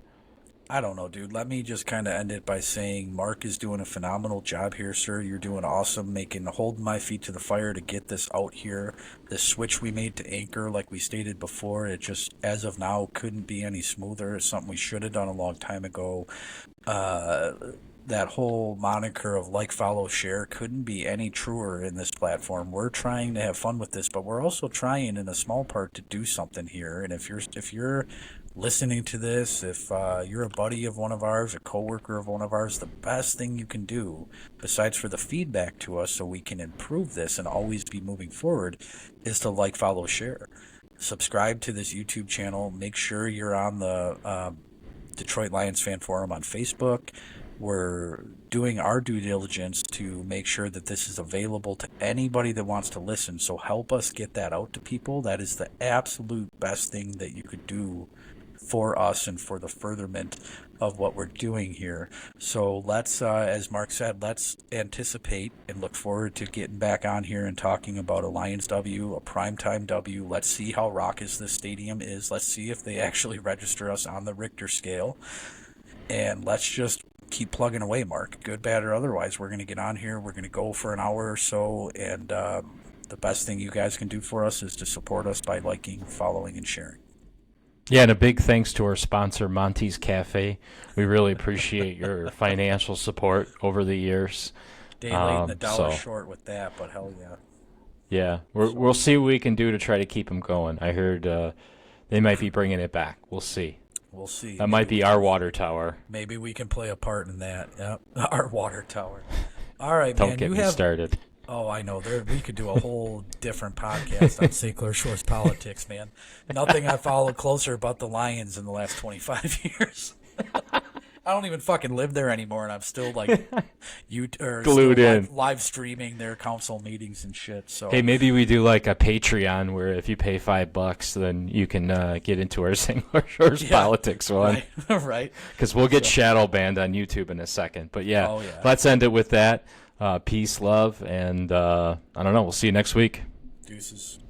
Speaker 1: I don't know, dude. Let me just kind of end it by saying Mark is doing a phenomenal job here, sir. You're doing awesome, holding my feet to the fire to get this out here. The switch we made to Anchor, like we stated before, it just as of now couldn't be any smoother. It's something we should have done a long time ago. Uh, that whole moniker of like, follow, share couldn't be any truer in this platform. We're trying to have fun with this, but we're also trying in a small part to do something here. And if you're listening to this, if you're a buddy of one of ours, a coworker of one of ours, the best thing you can do, besides for the feedback to us so we can improve this and always be moving forward, is to like, follow, share. Subscribe to this YouTube channel. Make sure you're on the Detroit Lions Fan Forum on Facebook. We're doing our due diligence to make sure that this is available to anybody that wants to listen. So help us get that out to people. That is the absolute best thing that you could do for us and for the furtherment of what we're doing here. So let's, as Mark said, let's anticipate and look forward to getting back on here and talking about a Lions W, a primetime W. Let's see how raucous this stadium is. Let's see if they actually register us on the Richter scale. And let's just keep plugging away, Mark. Good, bad, or otherwise, we're going to get on here. We're going to go for an hour or so. And the best thing you guys can do for us is to support us by liking, following, and sharing.
Speaker 2: Yeah, and a big thanks to our sponsor, Monty's Cafe. We really appreciate your financial support over the years.
Speaker 1: Day late and a dollar short with that, but hell yeah.
Speaker 2: Yeah, we'll see what we can do to try to keep them going. I heard they might be bringing it back. We'll see.
Speaker 1: We'll see.
Speaker 2: That might be our water tower.
Speaker 1: Maybe we can play a part in that. Yep, our water tower. All right,
Speaker 2: man.
Speaker 1: Don't
Speaker 2: get me started.
Speaker 1: Oh, I know. We could do a whole different podcast on St. Clair Shores politics, man. Nothing I followed closer about the Lions in the last 25 years. I don't even fucking live there anymore, and I'm still like
Speaker 2: glued in,
Speaker 1: live streaming their council meetings and shit. So
Speaker 2: hey, maybe we do like a Patreon where if you pay $5, then you can get into our St. Clair Shores politics one,
Speaker 1: right?
Speaker 2: Because we'll get shadow banned on YouTube in a second. But yeah,
Speaker 1: yeah.
Speaker 2: Let's end it with that. Peace, love, and I don't know. We'll see you next week.
Speaker 1: Deuces.